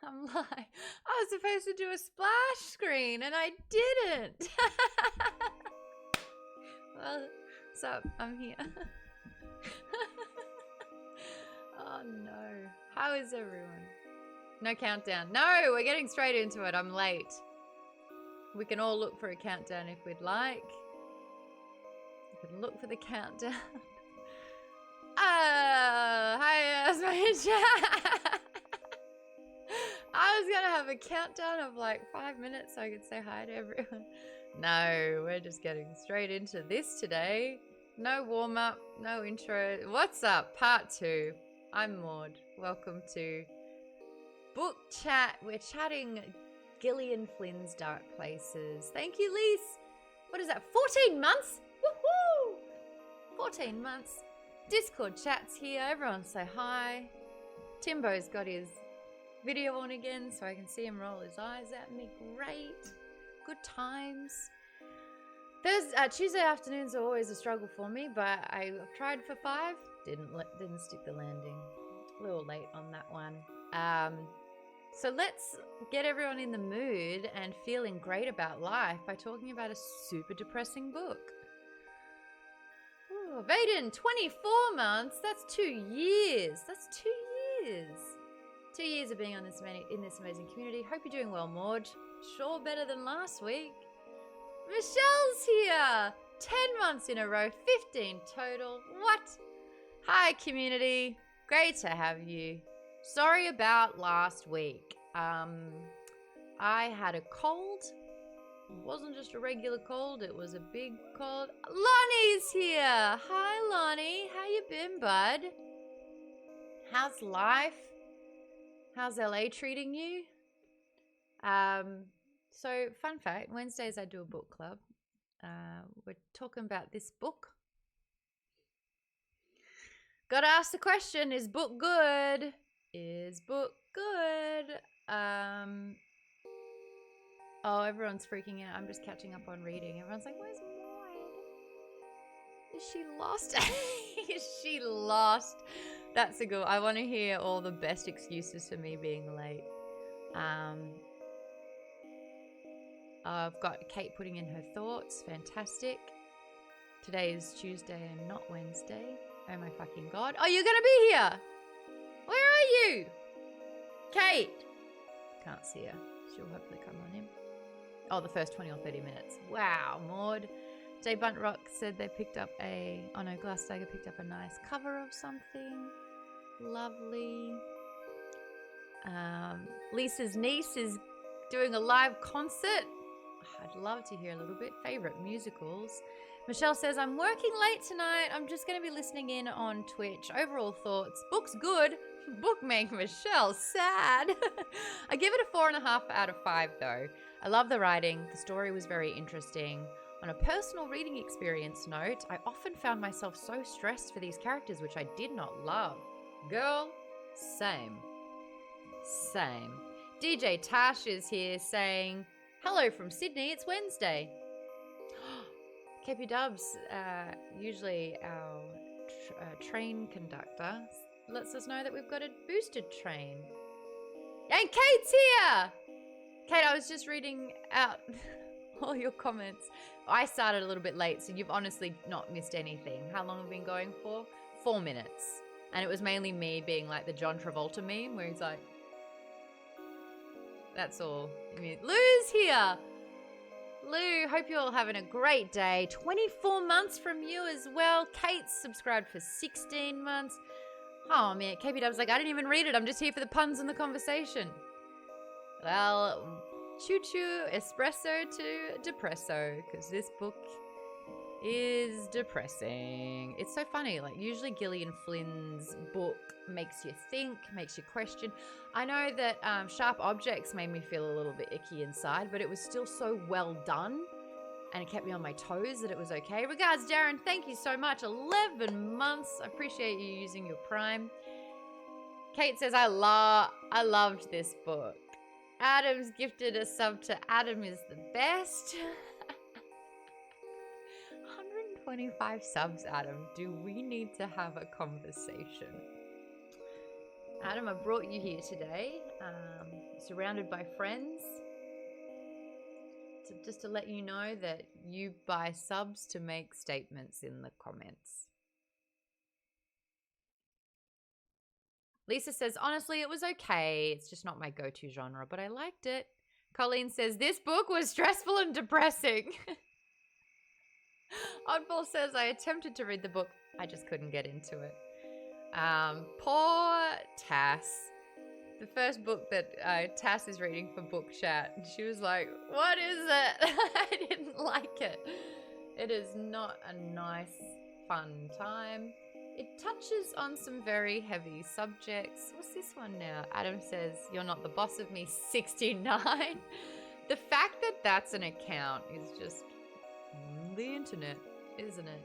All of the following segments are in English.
I'm like, I was supposed to do a splash screen and I didn't. Well, what's up? I'm here. Oh no. How is everyone? No countdown. No, we're getting straight into it. I'm late. We can all look for a countdown if we'd like. We can look for the countdown. Hi, that's my chat. I was gonna have a countdown of like 5 minutes so I could say hi to everyone. No, we're just getting straight into this today. No warm up, no intro. What's up? Part 2. I'm Maude. Welcome to Book Chat. We're chatting Gillian Flynn's Dark Places. Thank you, Lise. What is that? 14 months? Woohoo! 14 months. Discord chat's here. Everyone say hi. Timbo's got his video on again so I can see him roll his eyes at me. Great. Good times. Tuesday afternoons are always a struggle for me, but I tried for 5. Didn't stick the landing. A little late on that one. So let's get everyone in the mood and feeling great about life by talking about a super depressing book. Ooh, Vaden, 24 months. That's 2 years. That's 2 years. 2 years of being on in this amazing community. Hope you're doing well, Maude. Sure better than last week. Michelle's here. 10 months in a row. 15 total. What? Hi, community. Great to have you. Sorry about last week. I had a cold. It wasn't just a regular cold. It was a big cold. Lonnie's here. Hi, Lonnie. How you been, bud? How's life? How's LA treating you? So fun fact, Wednesdays I do a book club. We're talking about this book. Gotta ask the question, is book good? Is book good? Oh, everyone's freaking out. I'm just catching up on reading. Everyone's like, where's Maude? Is she lost? Is she lost? That's a good one. I want to hear all the best excuses for me being late. I've got Kate putting in her thoughts. Fantastic. Today is Tuesday and not Wednesday. Oh my fucking God. Oh, you're going to be here. Where are you? Kate. Can't see her. She'll hopefully come on in. Oh, the first 20 or 30 minutes. Wow, Maude. Jay Buntrock said they picked up Glass Dagger picked up a nice cover of something. Lovely. Lisa's niece is doing a live concert. I'd love to hear a little bit. Favorite musicals. Michelle says, I'm working late tonight. I'm just going to be listening in on Twitch. Overall thoughts. Book's good. Book make Michelle sad. I give it a 4.5 out of 5 though. I love the writing. The story was very interesting. On a personal reading experience note, I often found myself so stressed for these characters, which I did not love. Girl, same. Same. DJ Tash is here saying, hello from Sydney, it's Wednesday. KP Dubs, usually our train conductor, lets us know that we've got a boosted train. And Kate's here! Kate, I was just reading out all your comments. I started a little bit late, so you've honestly not missed anything. How long have we been going for? 4 minutes. And it was mainly me being like the John Travolta meme where he's like, that's all. I mean, Lou's here. Lou, hope you're all having a great day. 24 months from you as well. Kate's subscribed for 16 months. Oh man, KP Dub's like, I didn't even read it. I'm just here for the puns and the conversation. Well, choo-choo, espresso to depresso, because this book is depressing. It's so funny. Like, usually Gillian Flynn's book makes you think, makes you question. I know that Sharp Objects made me feel a little bit icky inside, but it was still so well done, and it kept me on my toes that it was okay. Regards, Darren. Thank you so much. 11 months. I appreciate you using your Prime. Kate says, I loved this book. Adam's gifted a sub to Adam is the best. 125 subs, Adam. Do we need to have a conversation? Adam, I brought you here today. surrounded by friends. So just to let you know that you buy subs to make statements in the comments. Lisa says, honestly, it was okay. It's just not my go-to genre, but I liked it. Colleen says, this book was stressful and depressing. Oddball says, I attempted to read the book. I just couldn't get into it. Poor Tass. The first book that Tass is reading for book chat, she was like, what is it? I didn't like it. It is not a nice, fun time. It touches on some very heavy subjects. What's this one now? Adam says, you're not the boss of me, 69. The fact that that's an account is just the internet, isn't it?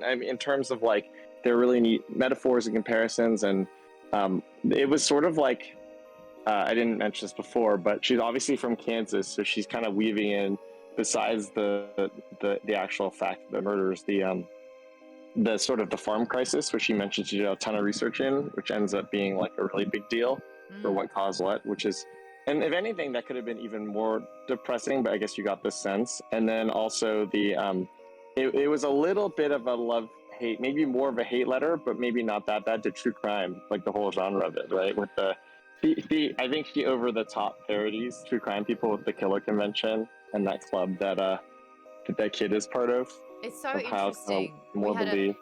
I mean, in terms of like, they're really neat metaphors and comparisons, and it was sort of like, I didn't mention this before, but she's obviously from Kansas, so she's kind of weaving in, besides the actual fact of the murders, the sort of the farm crisis, which she mentioned she did a ton of research in, which ends up being like a really big deal for what caused what, which is, and if anything, that could have been even more depressing, but I guess you got the sense. And then also it was a little bit of a love hate, maybe more of a hate letter, but maybe not that bad, to true crime, like the whole genre of it, right? With I think she over the top parodies true crime people with the Killer Convention and that club that kid is part of. It's so Of how interesting. morbidly,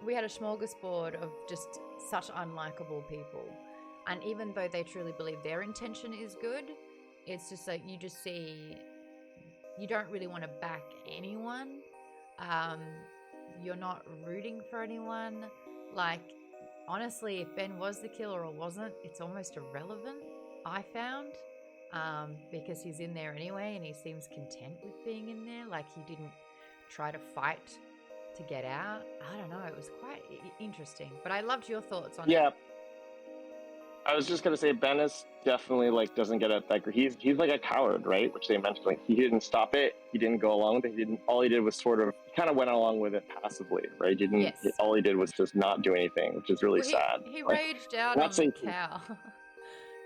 We had a smorgasbord of just such unlikable people. And even though they truly believe their intention is good, it's just like you just see, you don't really want to back anyone. You're not rooting for anyone. Like, honestly, if Ben was the killer or wasn't, it's almost irrelevant, I found. Because he's in there anyway and he seems content with being in there. Like, he didn't try to fight to get out. I don't know. It was quite interesting. But I loved your thoughts on it. Yeah. I was just gonna say Ben is definitely like doesn't get it. Like he's like a coward, right? Which they mentioned. Like he didn't stop it. He didn't go along with it. He didn't. All he did was sort of kind of went along with it passively, right? He didn't. Yes. All he did was just not do anything, which is really sad. He like, raged out on the cow.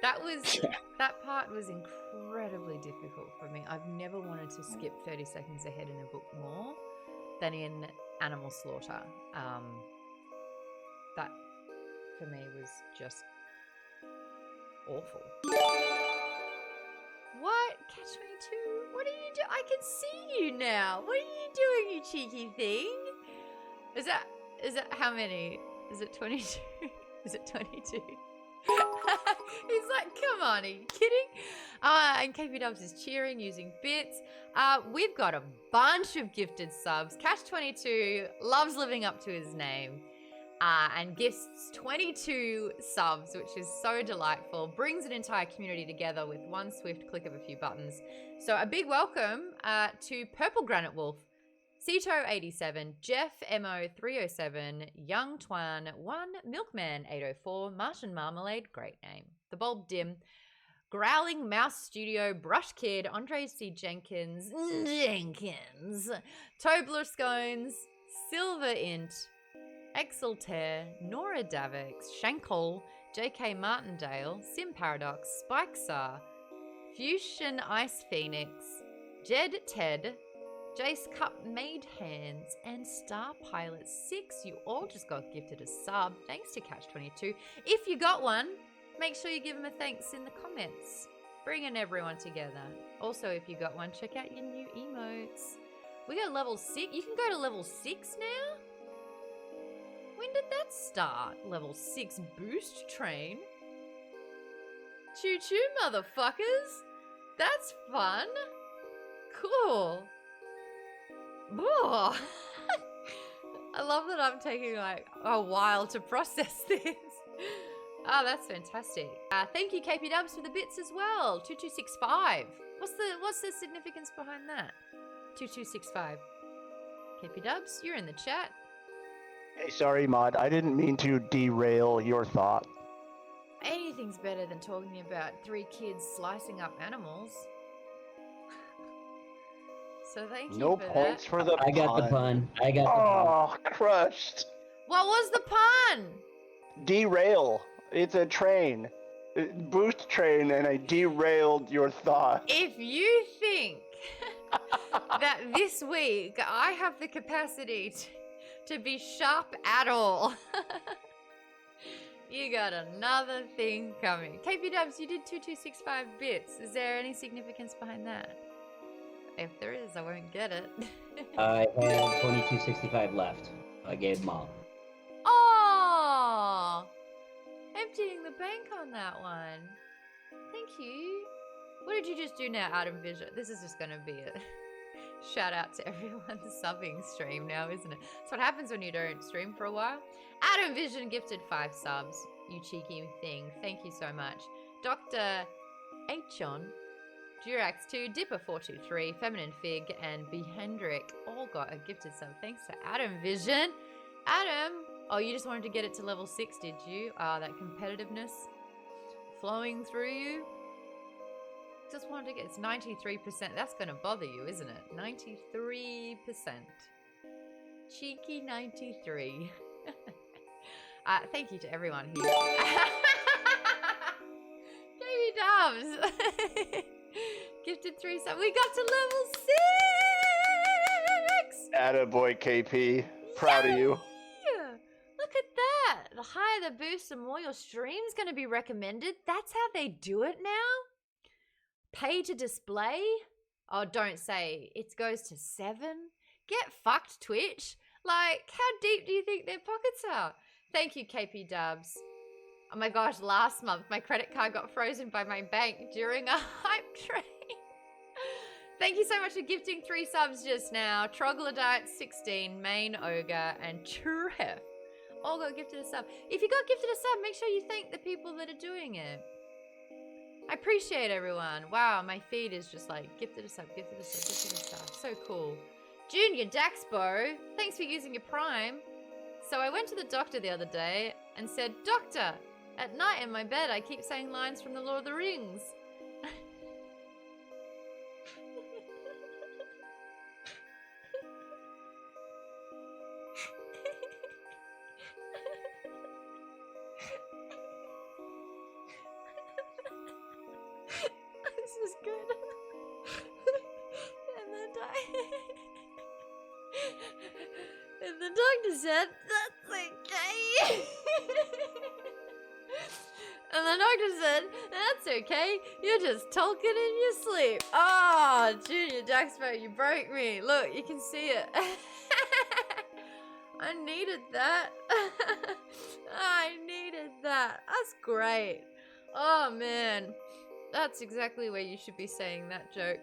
That part was incredibly difficult for me. I've never wanted to skip 30 seconds ahead in a book more than in Animal Slaughter. That for me was just awful. What? Catch-22? What are you doing? I can see you now. What are you doing, you cheeky thing? Is that how many? Is it 22? Is it 22? He's like, come on, are you kidding? And KP Dubs is cheering using bits. We've got a bunch of gifted subs. Catch-22 loves living up to his name. And gifts 22 subs, which is so delightful. Brings an entire community together with one swift click of a few buttons. So a big welcome to Purple Granite Wolf, Ceto87, Jeff Mo307, Young Twan, One Milkman 804, Martian Marmalade, great name, The Bulb Dim, Growling Mouse Studio, Brush Kid, Andre C. Jenkins, Tobler Scones, Silver Int, Exaltair, Nora Davix, Shankle, JK Martindale, Sim Paradox, Spikesar, Fusion Ice Phoenix, Jed Ted, Jace Cup Made Hands, and Star Pilot 6. You all just got gifted a sub. Thanks to Catch-22. If you got one, make sure you give them a thanks in the comments. Bringing everyone together. Also, if you got one, check out your new emotes. We got level 6. You can go to level 6 now? When did that start? Level 6 boost train? Choo-choo, motherfuckers! That's fun! Cool! Oh. I love that I'm taking like a while to process this. Oh, that's fantastic. Thank you, KP Dubs, for the bits as well. 2265. What's the significance behind that? 2265. KP Dubs, you're in the chat. Hey, sorry, Maude. I didn't mean to derail your thought. Anything's better than talking about 3 kids slicing up animals. So thank you No for points that. for the pun. I got the pun. Oh, crushed. What was the pun? Derail. It's a train. Boost train, and I derailed your thought. If you think that this week I have the capacity to be sharp at all, you got another thing coming. KP Dubs, you did 2265 bits. Is there any significance behind that? If there is, I won't get it. I had 2265 left. I gave them all. Oh! Emptying the bank on that one. Thank you. What did you just do now, Adam Vision? This is just going to be a shout out to everyone's subbing stream now, isn't it? That's what happens when you don't stream for a while. Adam Vision gifted 5 subs. You cheeky thing. Thank you so much. Dr. Achon Durax2, Dipper423, Feminine Fig, and Behendrick all got a gifted sub. Thanks to Adam Vision. Adam, oh, you just wanted to get it to level 6, did you? That competitiveness flowing through you. Just wanted to get, it's 93%. That's going to bother you, isn't it? 93%. Cheeky 93. Thank you to everyone who... Davey Dubs! Gifted 3 subs. We got to level 6! Attaboy, KP. Proud of you. Look at that. The higher the boost, the more your stream's going to be recommended. That's how they do it now? Pay to display? Oh, don't say. It goes to 7? Get fucked, Twitch. Like, how deep do you think their pockets are? Thank you, KP Dubs. Oh my gosh, last month my credit card got frozen by my bank during a hype train. Thank you so much for gifting 3 subs just now. Troglodyte 16, Main Ogre, and Tref all got gifted a sub. If you got gifted a sub, make sure you thank the people that are doing it. I appreciate everyone. Wow, my feed is just like gifted a sub, gifted a sub, gifted a sub. So cool. Junior Daxbo, thanks for using your Prime. So I went to the doctor the other day and said, Doctor, at night in my bed I keep saying lines from the Lord of the Rings. This is good. And the doctor said, that's okay. And the doctor said, that's okay. You're just talking in your sleep. Oh, Junior Daxpo, you broke me. Look, you can see it. I needed that. I needed that. That's great. Oh, man. That's exactly where you should be saying that joke.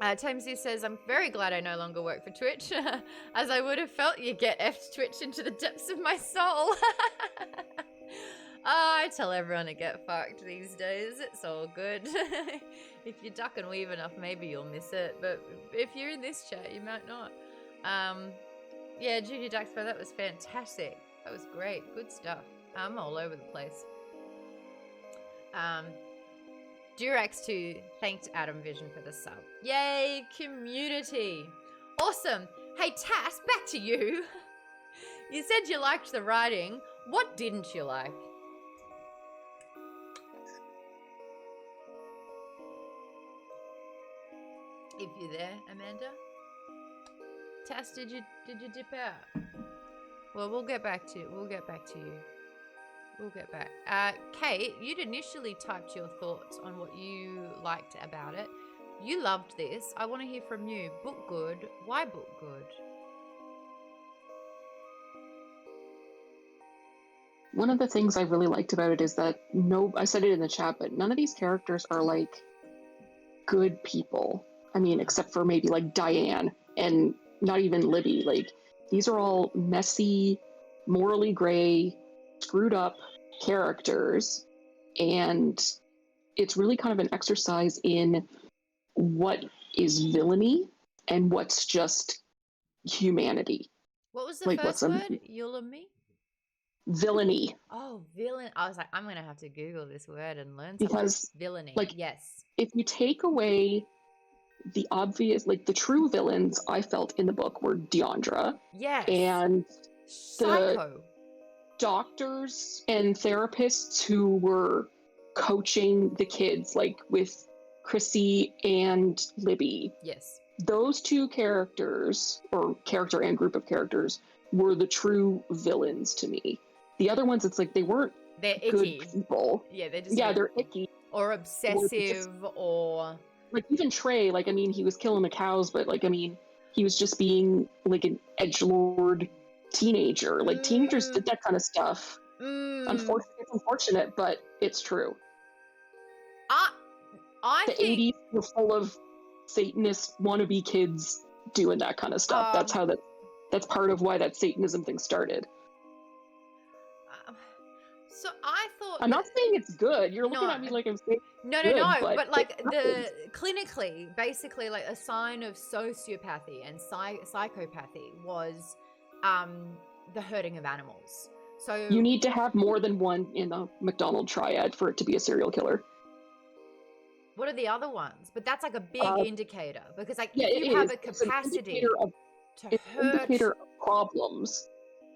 Tamesy says, I'm very glad I no longer work for Twitch, as I would have felt you get effed Twitch into the depths of my soul. I tell everyone to get fucked these days. It's all good. If you duck and weave enough, maybe you'll miss it. But if you're in this chat, you might not. Yeah, Junior Daxpo, that was fantastic. That was great. Good stuff. I'm all over the place. Durax2 thanked Adam Vision for the sub. Yay, community. Awesome. Hey, Tass, back to you. You said you liked the writing. What didn't you like? If you're there, Amanda. Tass, did you dip out? Well, we'll get back to you. We'll get back. Kate, you'd initially typed your thoughts on what you liked about it. You loved this. I want to hear from you. Book good. Why book good? One of the things I really liked about it is that I said it in the chat, but none of these characters are like good people. I mean, except for maybe like Diane and not even Libby. Like, these are all messy, morally gray, screwed up characters, and it's really kind of an exercise in what is villainy and what's just humanity. What was the first word? Ulami? Villainy. Oh, villain. I was like, I'm going to have to Google this word and learn something. Because villainy. like, yes. If you take away the obvious, like the true villains I felt in the book were Deandra. Yes. And Psycho. The doctors and therapists who were coaching the kids, like with Chrissy and Libby. Yes. Those two characters, or character and group of characters, were the true villains to me. The other ones, it's like they're icky. Good people. Yeah, they're icky. Or obsessive, or like even Trey, like, I mean, he was killing the cows, but like, I mean, he was just being like an edgelord teenager. Like teenagers did that kind of stuff. Unfortunately, it's unfortunate, but it's true. The 80s were full of Satanist wannabe kids doing that kind of stuff. That's part of why that Satanism thing started. So I thought I'm not saying it's good. You're looking No. at me like I'm saying No, good, no, but but like it the happens. clinically, basically, like a sign of sociopathy and psychopathy was the hurting of animals. So You need to have more than one in the McDonald triad for it to be a serial killer. what are the other ones? But that's like a big indicator because, like, Yeah, if it you have is. a It's an capacity indicator of to it's an hurt, indicator of problems,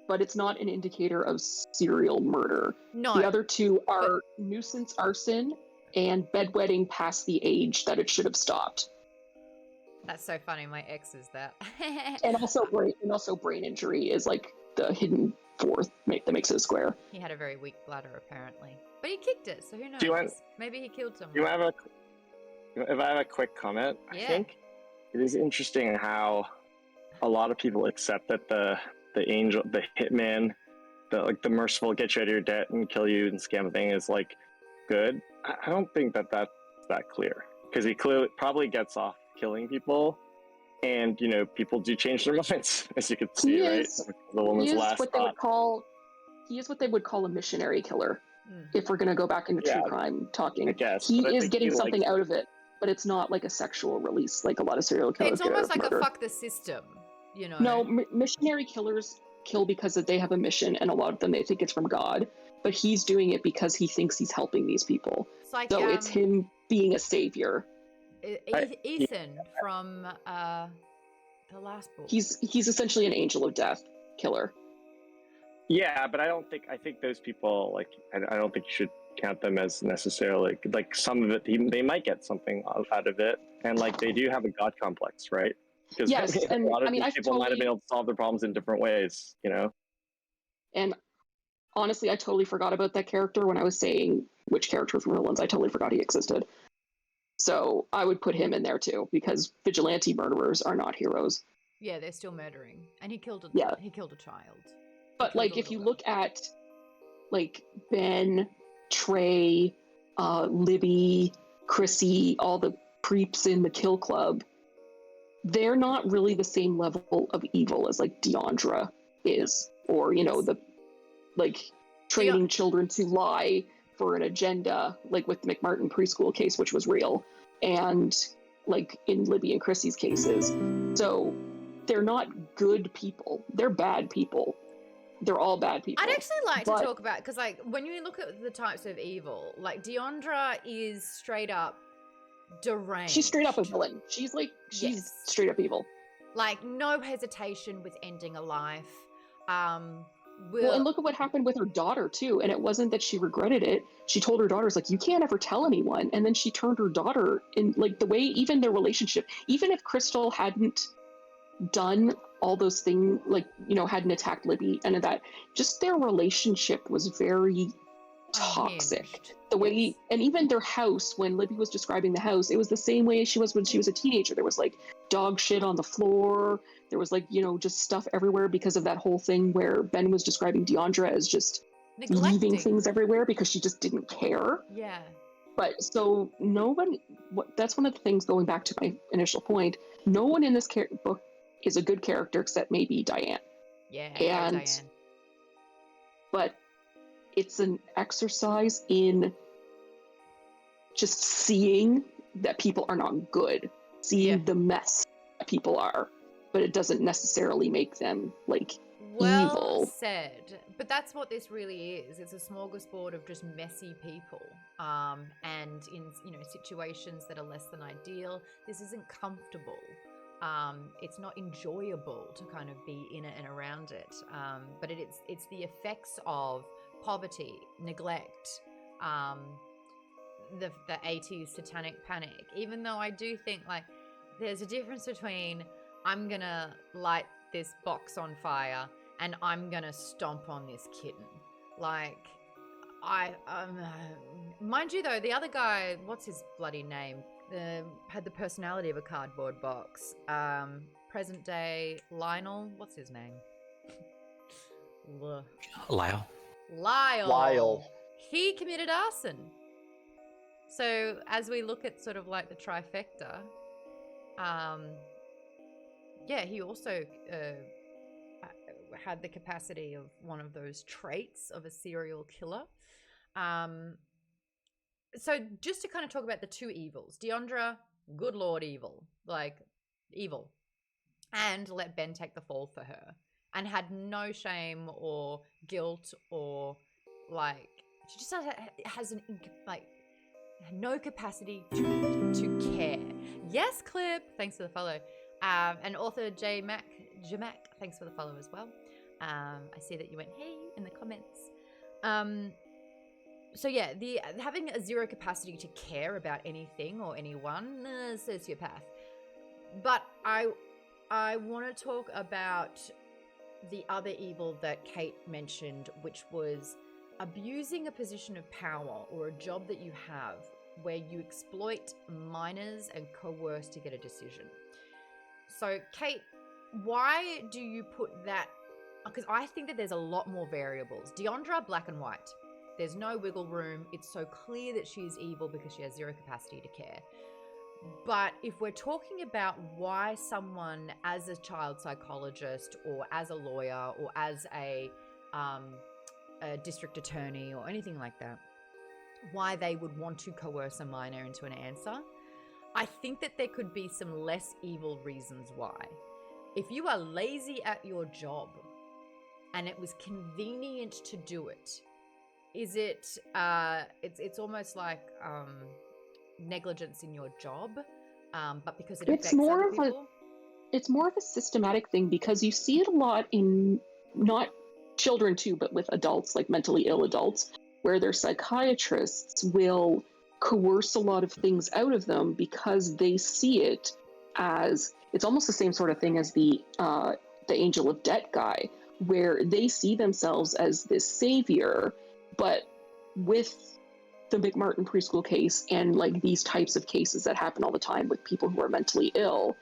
but it's not an indicator of serial murder. no, The other two but are nuisance arson and bedwetting past the age that it should have stopped. that's so funny. My ex is that. And also brain injury is like the hidden fourth that makes it a square. He had a very weak bladder, apparently, but he kicked it. So who knows? Do you want- Maybe he killed someone. If I have a quick comment, Yeah. I think it is interesting how a lot of people accept that the angel, the hitman, the merciful get you out of your debt and kill you and scam thing is like good. I don't think that's that clear, because he clearly probably gets off killing people, and people do change their minds, as you can see, right? The woman's last thought. He is what they would call a missionary killer. Mm. If we're going to go back into true crime talking, I guess he but I is think getting he something likes out of it, but it's not like a sexual release like a lot of serial killers It's get almost out of like murder. a fuck the system, No, missionary killers kill because they have a mission, and a lot of them they think it's from God, but he's doing it because he thinks he's helping these people. It's like, so it's him being a savior. Ethan from the last book. He's essentially an angel of death killer. Yeah, but I think those people, like, I don't think you should count them as necessarily, like, some of it, they might get something out of it, and like they do have a God complex, right? Because Yes, a lot of these people might have been able to solve their problems in different ways, And honestly, I totally forgot about that character when I was saying which character from Villains. I totally forgot he existed. So I would put him in there too, because vigilante murderers are not heroes. Yeah, they're still murdering, and he killed a child. But like, if you look at like Ben, Trey, Libby, Chrissy, all the creeps in the Kill Club, they're not really the same level of evil as like Deandra is, or the like training children to lie for an agenda, like with the McMartin preschool case, which was real, and like in Libby and Chrissy's cases. So they're not good people; they're bad people. They're all bad people. I'd actually like to talk about, because like when you look at the types of evil, like Deandra is straight up deranged. She's straight up a villain. She's straight up evil. Like, no hesitation with ending a life. Well, and look at what happened with her daughter too. And it wasn't that she regretted it. She told her daughters, like, you can't ever tell anyone. And then she turned her daughter in, like, the way, even their relationship, even if Crystal hadn't done all those things, like, hadn't attacked Libby and that, just their relationship was very toxic. Unhinged. The way, and even their house, when Libby was describing the house, it was the same way she was when she was a teenager. There was like dog shit on the floor. There was like, just stuff everywhere because of that whole thing where Ben was describing Deandra as just leaving things everywhere because she just didn't care. Yeah. But so that's one of the things, going back to my initial point, no one in this book is a good character except maybe Diane. Yeah, and Diane. But it's an exercise in just seeing that people are not good, seeing the mess that people are, but it doesn't necessarily make them like evil. Said. But that's what this really is. It's a smorgasbord of just messy people. And in situations that are less than ideal, this isn't comfortable. It's not enjoyable to kind of be in it and around it. But it's the effects of poverty, neglect, the 80s satanic panic. Even though I do think like there's a difference between I'm gonna light this box on fire and I'm gonna stomp on this kitten. Like, mind you though, the other guy, what's his bloody name? Had the personality of a cardboard box. Present day Lionel, what's his name? Lyle. He committed arson. So as we look at sort of like the trifecta, he also had the capacity of one of those traits of a serial killer. So just to kind of talk about the two evils, Deandra, good lord evil, like evil, and let Ben take the fall for her, and had no shame or guilt or like she just has an like no capacity to care. Yes, Clip, thanks for the follow. And author Jamak, thanks for the follow as well. I see that you went hey in the comments. So yeah, the having a zero capacity to care about anything or anyone, sociopath. But I want to talk about the other evil that Kate mentioned, which was abusing a position of power or a job that you have where you exploit minors and coerce to get a decision. So Kate, why do you put that? Because I think that there's a lot more variables. Deandra, black and white. There's no wiggle room. It's so clear that she's evil because she has zero capacity to care. But if we're talking about why someone as a child psychologist or as a lawyer or as a district attorney or anything like that, why they would want to coerce a minor into an answer, I think that there could be some less evil reasons why. If you are lazy at your job and it was convenient to do it, is it it's almost like negligence in your job, but because it affects other people? It's more of a systematic thing because you see it a lot in not children too, but with adults, like mentally ill adults, where their psychiatrists will coerce a lot of things out of them because they see it as, it's almost the same sort of thing as the angel of debt guy, where they see themselves as this savior. But with the McMartin preschool case and like these types of cases that happen all the time with people who are mentally ill,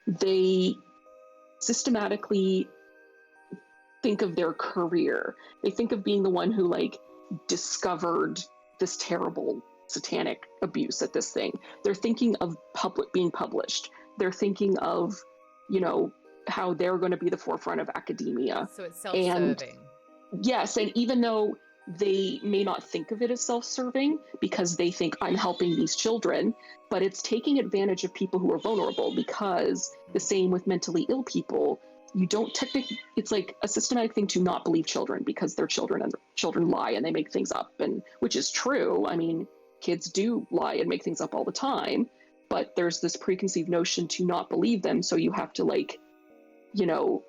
they systematically think of their career. They think of being the one who like discovered this terrible satanic abuse at this thing. They're thinking of being published. They're thinking of, how they're going to be the forefront of academia. So it's self-serving. Yes, and even though they may not think of it as self-serving because they think I'm helping these children, but it's taking advantage of people who are vulnerable, because the same with mentally ill people, you don't technically, it's like a systematic thing to not believe children because they're children and children lie and they make things up, and which is true. I mean, kids do lie and make things up all the time, but there's this preconceived notion to not believe them. So you have to draw your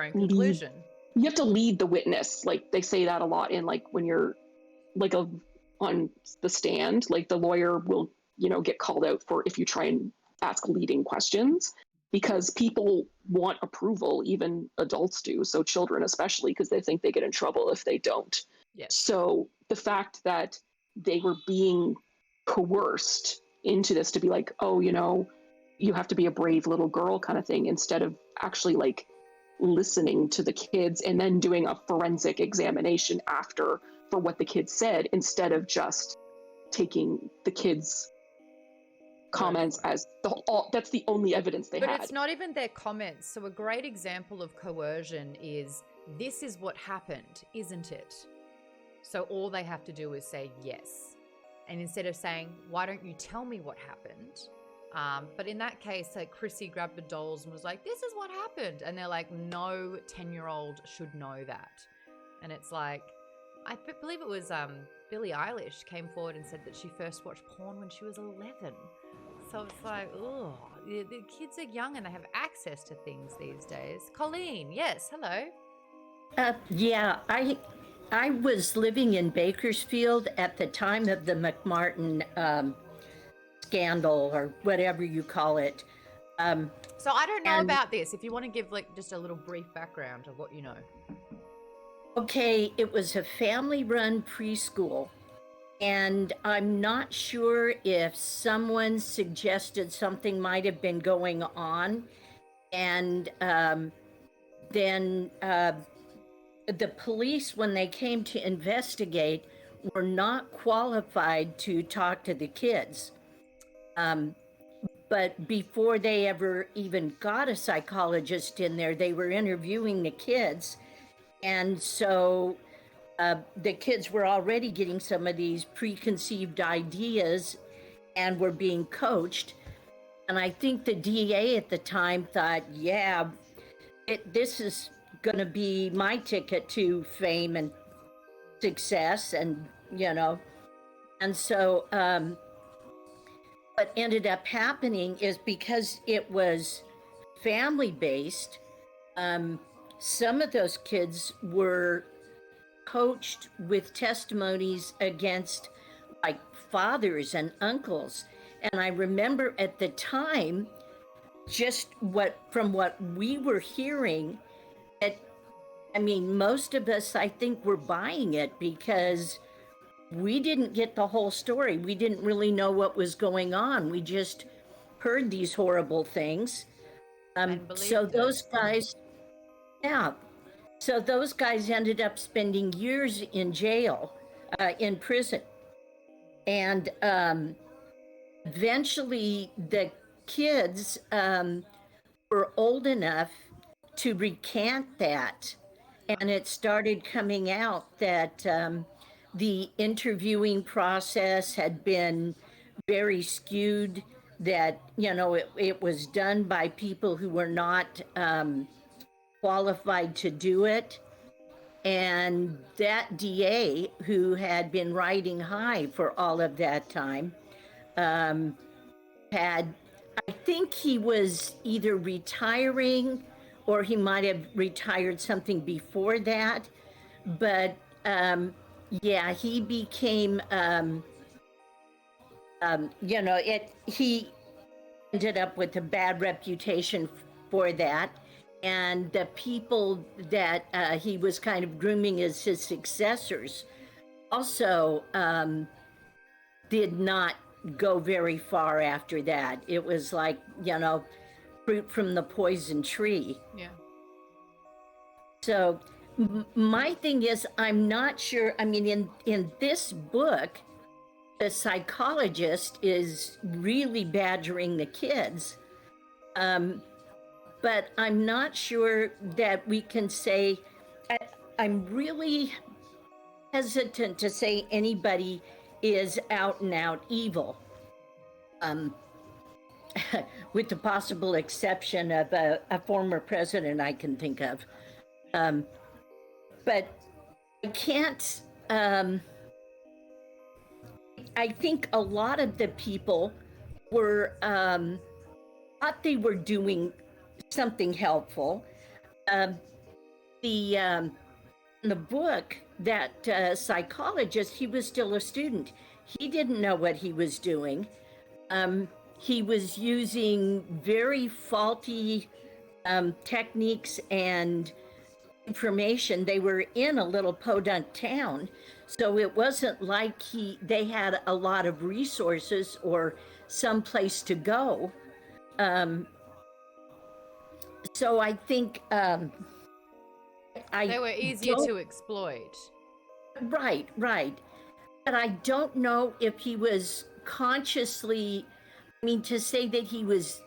own conclusion. You have to lead the witness. Like they say that a lot in like when you're like on the stand, like the lawyer will, get called out for if you try and ask leading questions, because people want approval, even adults do. So children, especially, because they think they get in trouble if they don't. Yes. So the fact that they were being coerced into this to be like, oh, you have to be a brave little girl kind of thing, instead of actually like listening to the kids and then doing a forensic examination after for what the kids said, instead of just taking the kids' comments as that's the only evidence they had. But it's not even their comments. So a great example of coercion is, this is what happened, isn't it? So all they have to do is say yes. And instead of saying, why don't you tell me what happened? But in that case, like Chrissy grabbed the dolls and was like, this is what happened. And they're like, no 10-year-old should know that. And it's like, I believe it was Billie Eilish came forward and said that she first watched porn when she was 11. So it's like, oh, the kids are young and they have access to things these days. Colleen, yes, hello. Yeah, I was living in Bakersfield at the time of the McMartin scandal, or whatever you call it. So I don't know about this. If you want to give like just a little brief background of what you know. Okay, it was a family-run preschool, and I'm not sure if someone suggested something might have been going on, and then the police, when they came to investigate, were not qualified to talk to the kids. But before they ever even got a psychologist in there, they were interviewing the kids. And so the kids were already getting some of these preconceived ideas and were being coached. And I think the DA at the time thought, yeah, this is going to be my ticket to fame and success, and and so what ended up happening is, because it was family based, some of those kids were coached with testimonies against like fathers and uncles. And I remember at the time, just from what we were hearing, most of us, I think, were buying it because we didn't get the whole story. We didn't really know what was going on. We just heard these horrible things. So those guys, yeah. So those guys ended up spending years in jail, in prison. And eventually the kids were old enough to recant that. And it started coming out that the interviewing process had been very skewed, that, it was done by people who were not qualified to do it. And that DA, who had been riding high for all of that time, I think he was either retiring or he might have retired something before that. But yeah, he became, he ended up with a bad reputation for that. And the people that he was kind of grooming as his successors also did not go very far after that. It was like, fruit from the poison tree. Yeah. So my thing is, I'm not sure. In this book, the psychologist is really badgering the kids. But I'm not sure that we can say, I'm really hesitant to say anybody is out and out evil, with the possible exception of a former president I can think of. But I can't, I think a lot of the people were, thought they were doing something helpful. The book, that psychologist, he was still a student. He didn't know what he was doing. He was using very faulty techniques and information. They were in a little podunk town, so it wasn't like they had a lot of resources or some place to go. So I think they were easier to exploit. Right. But I don't know if he was consciously, to say that he was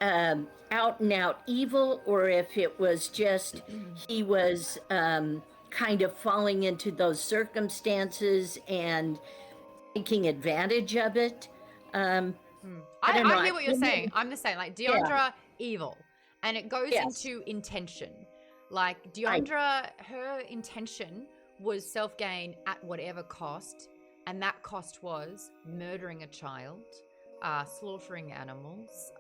out and out evil, or if it was just he was kind of falling into those circumstances and taking advantage of it. I hear what you're saying. I'm the same. Like Deandra, evil. And it goes into intention. Like Deandra, her intention was self-gain at whatever cost. And that cost was murdering a child, slaughtering animals,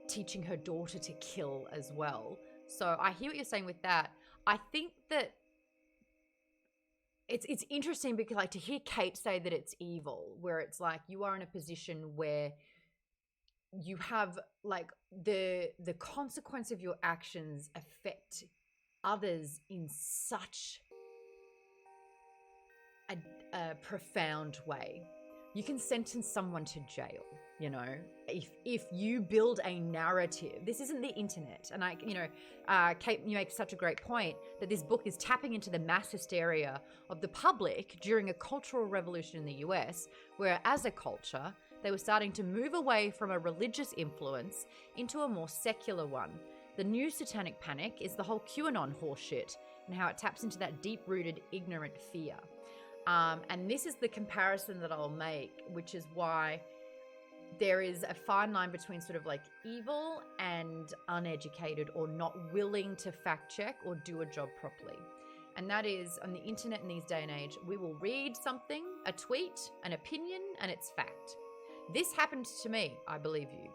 teaching her daughter to kill as well. So I hear what you're saying with that. I think that it's interesting because, like, to hear Kate say that it's evil, where it's like you are in a position where you have, like, the consequence of your actions affect others in such a profound way. You can sentence someone to jail, if you build a narrative. This isn't the internet. And Kate, you make such a great point that this book is tapping into the mass hysteria of the public during a cultural revolution in the US, where as a culture, they were starting to move away from a religious influence into a more secular one. The new satanic panic is the whole QAnon horseshit. and how it taps into that deep-rooted ignorant fear. And this is the comparison that I'll make, which is why there is a fine line between sort of like evil and uneducated or not willing to fact check or do a job properly. And that is, on the internet in these day and age, we will read something, a tweet, an opinion, and it's fact. This happened to me, I believe you.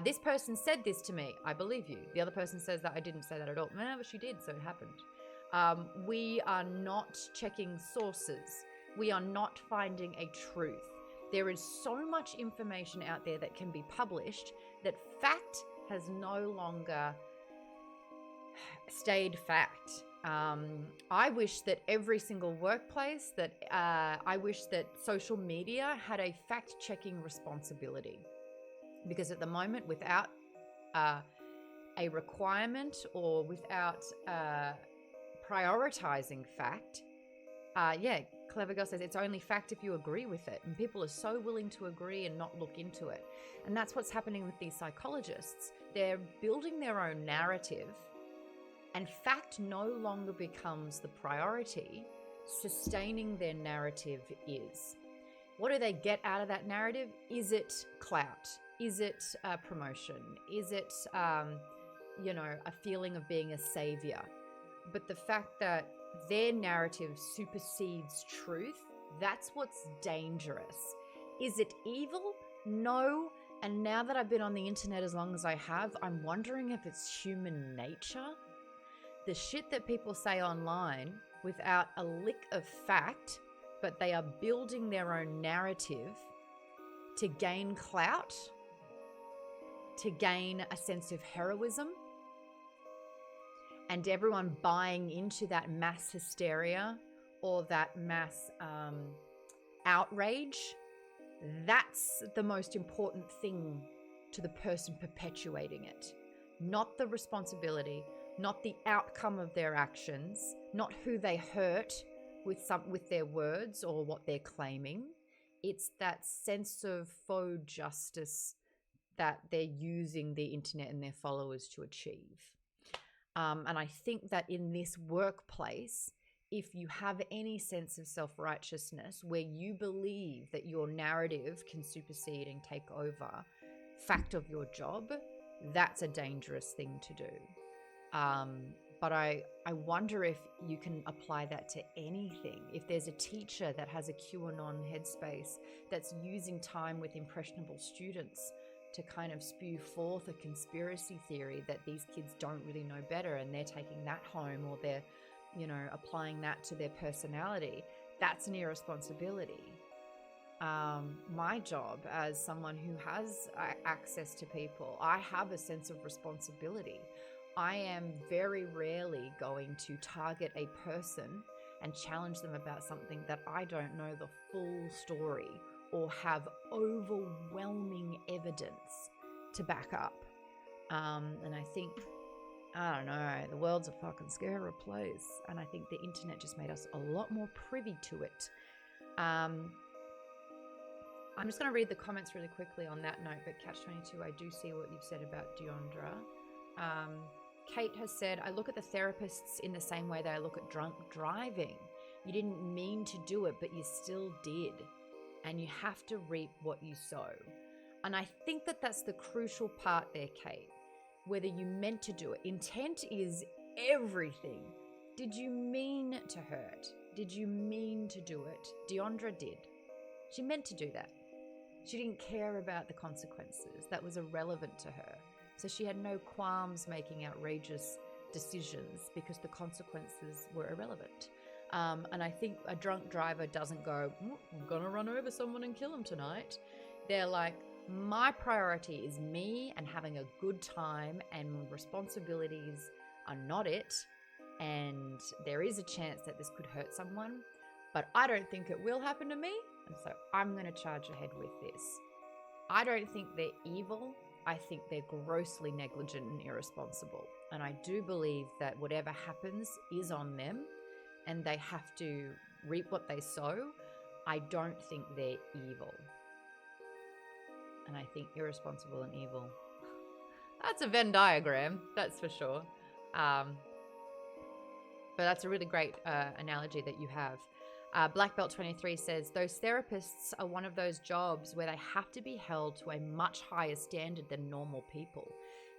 This person said this to me, I believe you. The other person says that I didn't say that at all. No, but she did, so it happened. We are not checking sources. We are not finding a truth. There is so much information out there that can be published that fact has no longer stayed fact. I wish that every single workplace, I wish that social media had a fact-checking responsibility. Because at the moment, without a requirement or without prioritizing fact, Clever Girl says it's only fact if you agree with it. And people are so willing to agree and not look into it. And that's what's happening with these psychologists. They're building their own narrative, and fact no longer becomes the priority. Sustaining their narrative is. What do they get out of that narrative? Is it clout? Is it promotion? Is it, a feeling of being a savior? But the fact that their narrative supersedes truth, that's what's dangerous. Is it evil? No. And now that I've been on the internet as long as I have, I'm wondering if it's human nature. The shit that people say online without a lick of fact, but they are building their own narrative to gain clout, to gain a sense of heroism, and everyone buying into that mass hysteria or that mass outrage. That's the most important thing to the person perpetuating it. Not the responsibility, not the outcome of their actions, not who they hurt with their words or what they're claiming. It's that sense of faux justice that they're using the internet and their followers to achieve. And I think that in this workplace, if you have any sense of self-righteousness where you believe that your narrative can supersede and take over fact of your job, that's a dangerous thing to do. But I wonder if you can apply that to anything. If there's a teacher that has a QAnon headspace that's using time with impressionable students to kind of spew forth a conspiracy theory that these kids don't really know better and they're taking that home, or they're, applying that to their personality, that's an irresponsibility. My job as someone who has access to people, I have a sense of responsibility. I am very rarely going to target a person and challenge them about something that I don't know the full story or have overwhelming evidence to back up. And I think, I don't know, the world's a fucking scary place. And I think the internet just made us a lot more privy to it. I'm just going to read the comments really quickly on that note, but Catch-22, I do see what you've said about Deondra. Kate has said, I look at the therapists in the same way that I look at drunk driving. You didn't mean to do it, but you still did. And you have to reap what you sow. And I think that that's the crucial part there, Kate. Whether you meant to do it. Intent is everything. Did you mean to hurt? Did you mean to do it? Deondra did. She meant to do that. She didn't care about the consequences. That was irrelevant to her. So she had no qualms making outrageous decisions because the consequences were irrelevant. And I think a drunk driver doesn't go, I'm going to run over someone and kill him tonight. They're like, my priority is me and having a good time, and responsibilities are not it. And there is a chance that this could hurt someone, but I don't think it will happen to me. And so I'm going to charge ahead with this. I don't think they're evil. I think they're grossly negligent and irresponsible. And I do believe that whatever happens is on them and they have to reap what they sow. I don't think they're evil. And I think irresponsible and evil, that's a Venn diagram, that's for sure. But that's a really great analogy that you have. Black Belt 23 says, those therapists are one of those jobs where they have to be held to a much higher standard than normal people.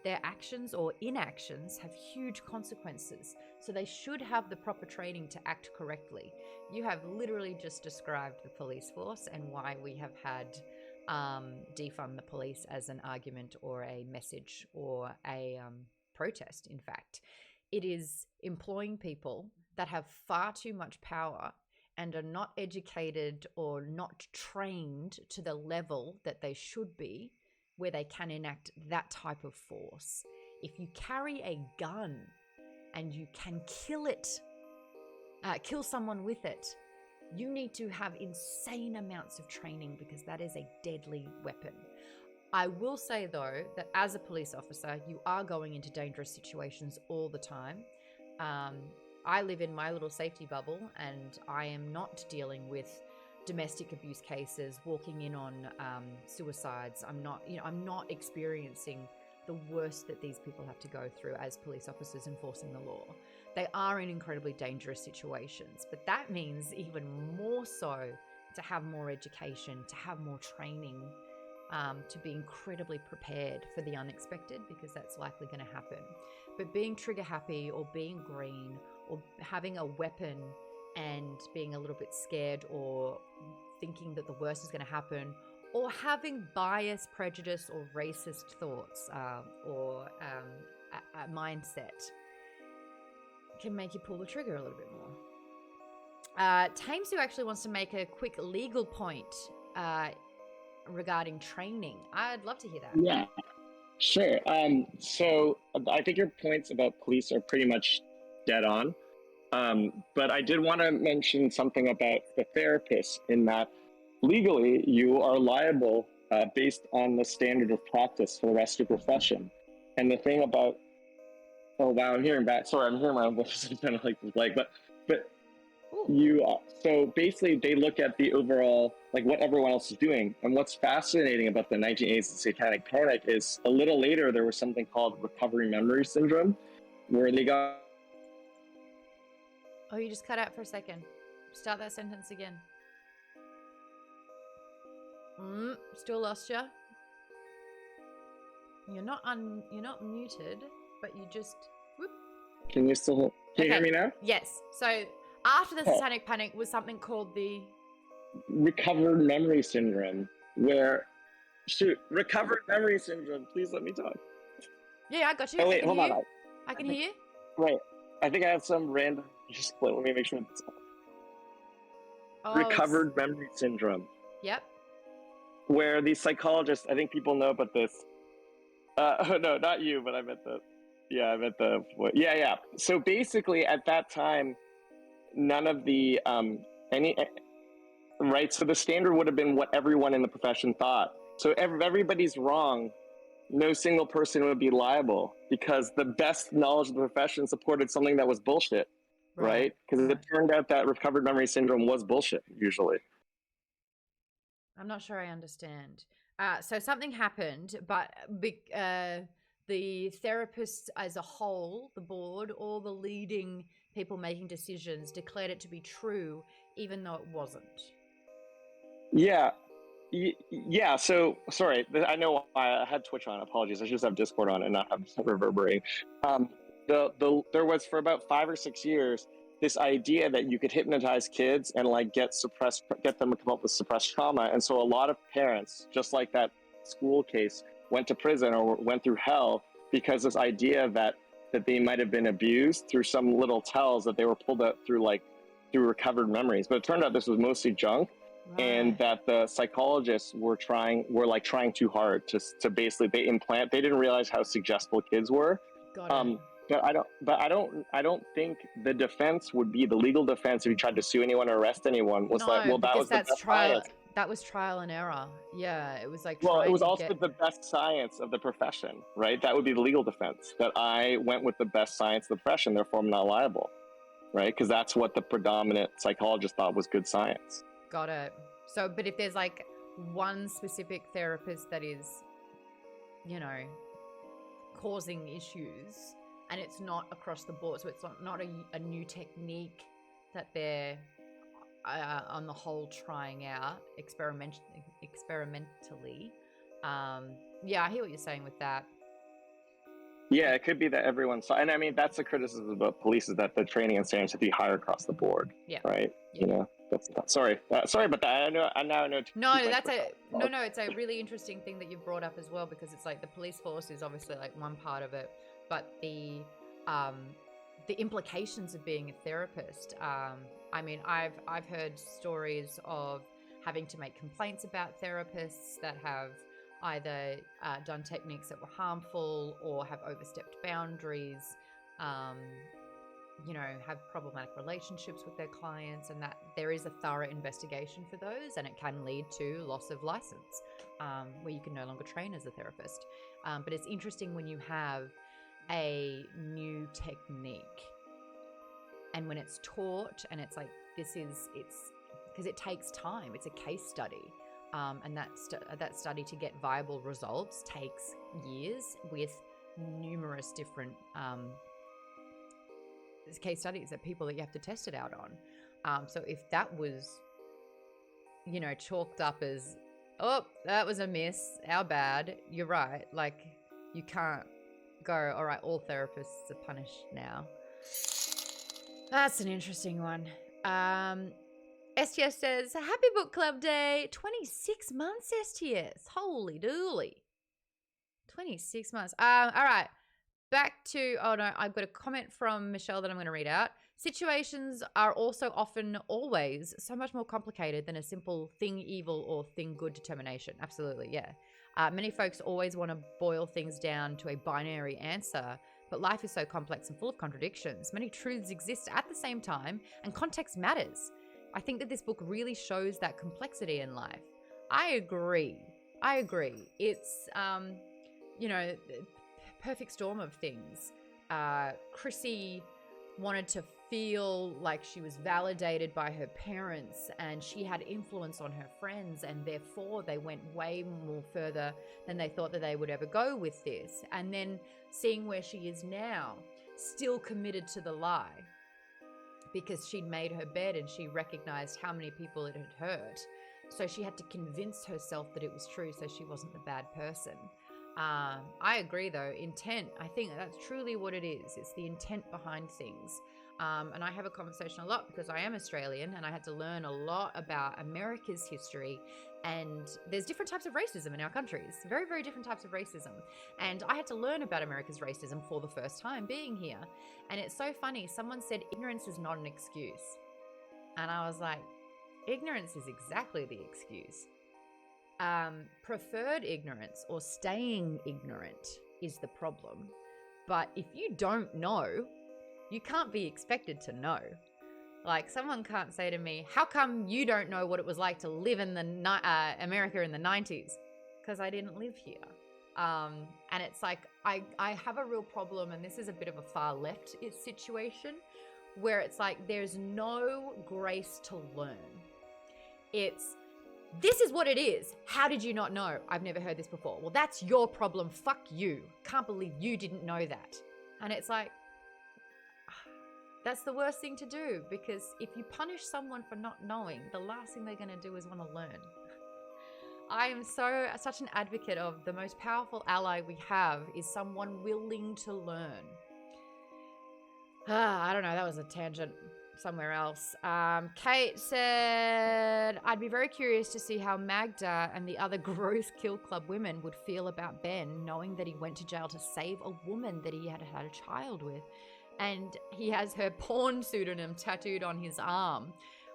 Their actions or inactions have huge consequences, so they should have the proper training to act correctly. You have literally just described the police force and why we have had defund the police as an argument or a message or a protest, in fact. It is employing people that have far too much power and are not educated or not trained to the level that they should be, where they can enact that type of force. If you carry a gun and you can kill someone with it, you need to have insane amounts of training because that is a deadly weapon. I will say, though, that as a police officer, you are going into dangerous situations all the time. I live in my little safety bubble, and I am not dealing with domestic abuse cases, walking in on suicides. I'm not experiencing the worst that these people have to go through as police officers enforcing the law. They are in incredibly dangerous situations, but that means even more so to have more education, to have more training, to be incredibly prepared for the unexpected, because that's likely going to happen. But being trigger happy or being green or having a weapon and being a little bit scared or thinking that the worst is going to happen, or having bias, prejudice, or racist thoughts or a mindset can make you pull the trigger a little bit more. Tamesu actually wants to make a quick legal point regarding training. I'd love to hear that. Yeah, sure. So I think your points about police are pretty much dead on. But I did want to mention something about the therapist, in that legally you are liable based on the standard of practice for the rest of your profession. And the thing about, oh wow, I'm hearing back. Sorry, I'm hearing my own voice. It's kind of like, but you. So basically, they look at the overall, like what everyone else is doing. And what's fascinating about the 1980s Satanic Panic is a little later there was something called recovery memory syndrome, where they got. Oh, you just cut out for a second. Start that sentence again. Still lost you. You're not muted, but you just whoop. Can you hear me now? Yes. So after the Satanic Panic was something called the recovered memory syndrome, where recovered memory syndrome. Please let me talk. Yeah, I got you. Oh wait, hold on. I can hear you. Right. I think I have some random. Just let me make sure. Recovered memory syndrome. Yep. Where the psychologists, I think people know about this. No, not you, but I meant the. Yeah, I meant the. Yeah. So basically, at that time, none of the right. So the standard would have been what everyone in the profession thought. So if everybody's wrong, no single person would be liable, because the best knowledge of the profession supported something that was bullshit, right? Because it turned out that recovered memory syndrome was bullshit, usually. I'm not sure I understand. So something happened, but the therapists as a whole, the board, all the leading people making decisions declared it to be true, even though it wasn't. Yeah. Yeah, so sorry, I know I had Twitch on. Apologies, I should just have Discord on and not have reverberating. There was, for about 5 or 6 years, this idea that you could hypnotize kids and like get them to come up with suppressed trauma, and so a lot of parents, just like that school case, went to prison or went through hell because this idea that they might have been abused through some little tells that they were pulled up through recovered memories. But it turned out this was mostly junk. Right. And that the psychologists were trying too hard to basically they didn't realize how suggestible kids were. Got it. But I don't think the defense would be, the legal defense if you tried to sue anyone or arrest anyone was trial. That was trial and error. Yeah, it was like. Well, it was also the best science of the profession, right? That would be the legal defense, that I went with the best science of the profession, therefore I'm not liable, right? Because that's what the predominant psychologist thought was good science. Got it. So, but if there's like one specific therapist that is, causing issues, and it's not across the board. So it's not a new technique that they're on the whole trying out experimentally. Yeah, I hear what you're saying with that. Yeah, it could be that everyone saw, and I mean that's the criticism about police is that the training and standards should be higher across the board. Yeah. Right. Yeah. You know, that's sorry about that. I know. No, that's it's a really interesting thing that you've brought up as well, because it's like the police force is obviously like one part of it, but the implications of being a therapist. I mean, I've heard stories of having to make complaints about therapists that have either done techniques that were harmful or have overstepped boundaries, have problematic relationships with their clients, and that there is a thorough investigation for those, and it can lead to loss of license, where you can no longer train as a therapist. But it's interesting when you have a new technique and when it's taught, and it's like, it's because it takes time. It's a case study. And that study to get viable results takes years with numerous different case studies that people that you have to test it out on. So if that was, chalked up as, oh, that was a miss, how bad, you're right. Like, you can't go, all right, all therapists are punished now. That's an interesting one. STS says, happy book club day. 26 months, STS. Holy dooly. 26 months. All right. Back to, oh no, I've got a comment from Michelle that I'm going to read out. Situations are also often always so much more complicated than a simple thing evil or thing good determination. Absolutely, yeah. Many folks always want to boil things down to a binary answer, but life is so complex and full of contradictions. Many truths exist at the same time, and context matters. I think that this book really shows that complexity in life. I agree. It's, perfect storm of things. Chrissy wanted to feel like she was validated by her parents, and she had influence on her friends, and therefore they went way more further than they thought that they would ever go with this. And then seeing where she is now, still committed to the lie, because she'd made her bed and she recognized how many people it had hurt. So she had to convince herself that it was true, so she wasn't the bad person. I agree, though. Intent, I think that's truly what it is. It's the intent behind things. And I have a conversation a lot because I am Australian, and I had to learn a lot about America's history. And there's different types of racism in our countries, very, very different types of racism. And I had to learn about America's racism for the first time being here. And it's so funny. Someone said ignorance is not an excuse. And I was like, ignorance is exactly the excuse. Preferred ignorance or staying ignorant is the problem. But if you don't know, you can't be expected to know. Like, someone can't say to me, how come you don't know what it was like to live in America in the 90s? Because I didn't live here. And it's like, I have a real problem, and this is a bit of a far left situation, where it's like there's no grace to learn. It's, this is what it is. How did you not know? I've never heard this before. Well, that's your problem. Fuck you. Can't believe you didn't know that. And it's like, that's the worst thing to do, because if you punish someone for not knowing, the last thing they're going to do is want to learn. I am such an advocate of the most powerful ally we have is someone willing to learn. I don't know. That was a tangent somewhere else. Kate said, I'd be very curious to see how Magda and the other gross Kill Club women would feel about Ben knowing that he went to jail to save a woman that he had had a child with, and he has her porn pseudonym tattooed on his arm.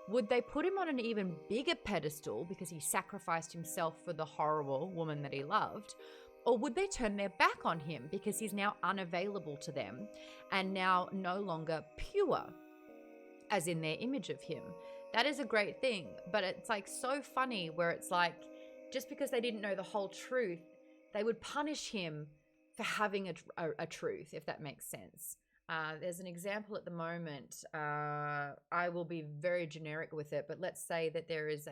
Would they put him on an even bigger pedestal because he sacrificed himself for the horrible woman that he loved? Or would they turn their back on him because he's now unavailable to them and now no longer pure, as in their image of him? That is a great thing. But it's like so funny where it's like, just because they didn't know the whole truth, they would punish him for having a truth, if that makes sense. There's an example at the moment. I will be very generic with it, but let's say that there is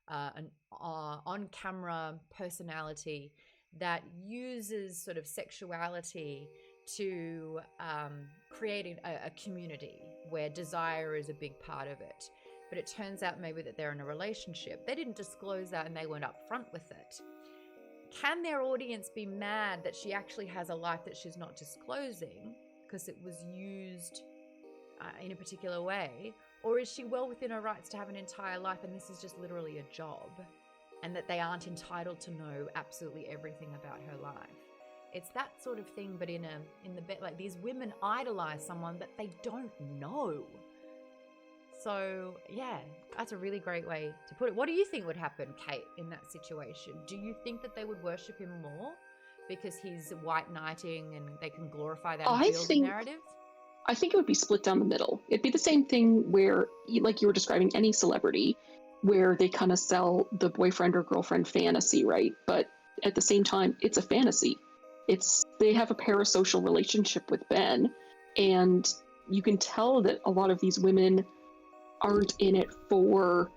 an on-camera personality that uses sort of sexuality to creating a community where desire is a big part of it. But it turns out maybe that they're in a relationship. They didn't disclose that and they weren't upfront with it. Can their audience be mad that she actually has a life that she's not disclosing because it was used in a particular way? Or is she well within her rights to have an entire life and this is just literally a job and that they aren't entitled to know absolutely everything about her life? It's that sort of thing, but in the bit, like, these women idolize someone that they don't know. So yeah, that's a really great way to put it. What do you think would happen, Kate, in that situation? Do you think that they would worship him more because he's white knighting and they can glorify that and build the narrative? I think it would be split down the middle. It'd be the same thing where, like you were describing, any celebrity, where they kind of sell the boyfriend or girlfriend fantasy, right? But at the same time, it's a fantasy. They have a parasocial relationship with Ben, and you can tell that a lot of these women aren't in it for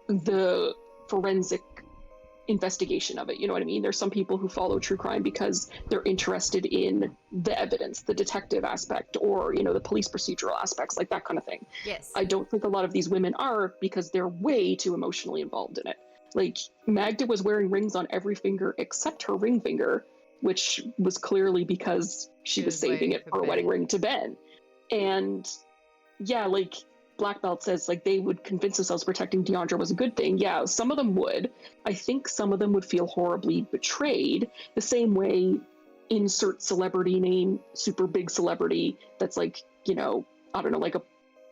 the forensic investigation of it. You know what I mean? There's some people who follow true crime because they're interested in the evidence, the detective aspect, or, the police procedural aspects, like that kind of thing. Yes. I don't think a lot of these women are, because they're way too emotionally involved in it. Like, Magda was wearing rings on every finger except her ring finger, which was clearly because she was saving it for a wedding ring to Ben. And yeah, like, Black Belt says, like, they would convince themselves protecting Deandra was a good thing. Yeah, some of them would. I think some of them would feel horribly betrayed, the same way, insert celebrity name, super big celebrity that's like, I don't know, like a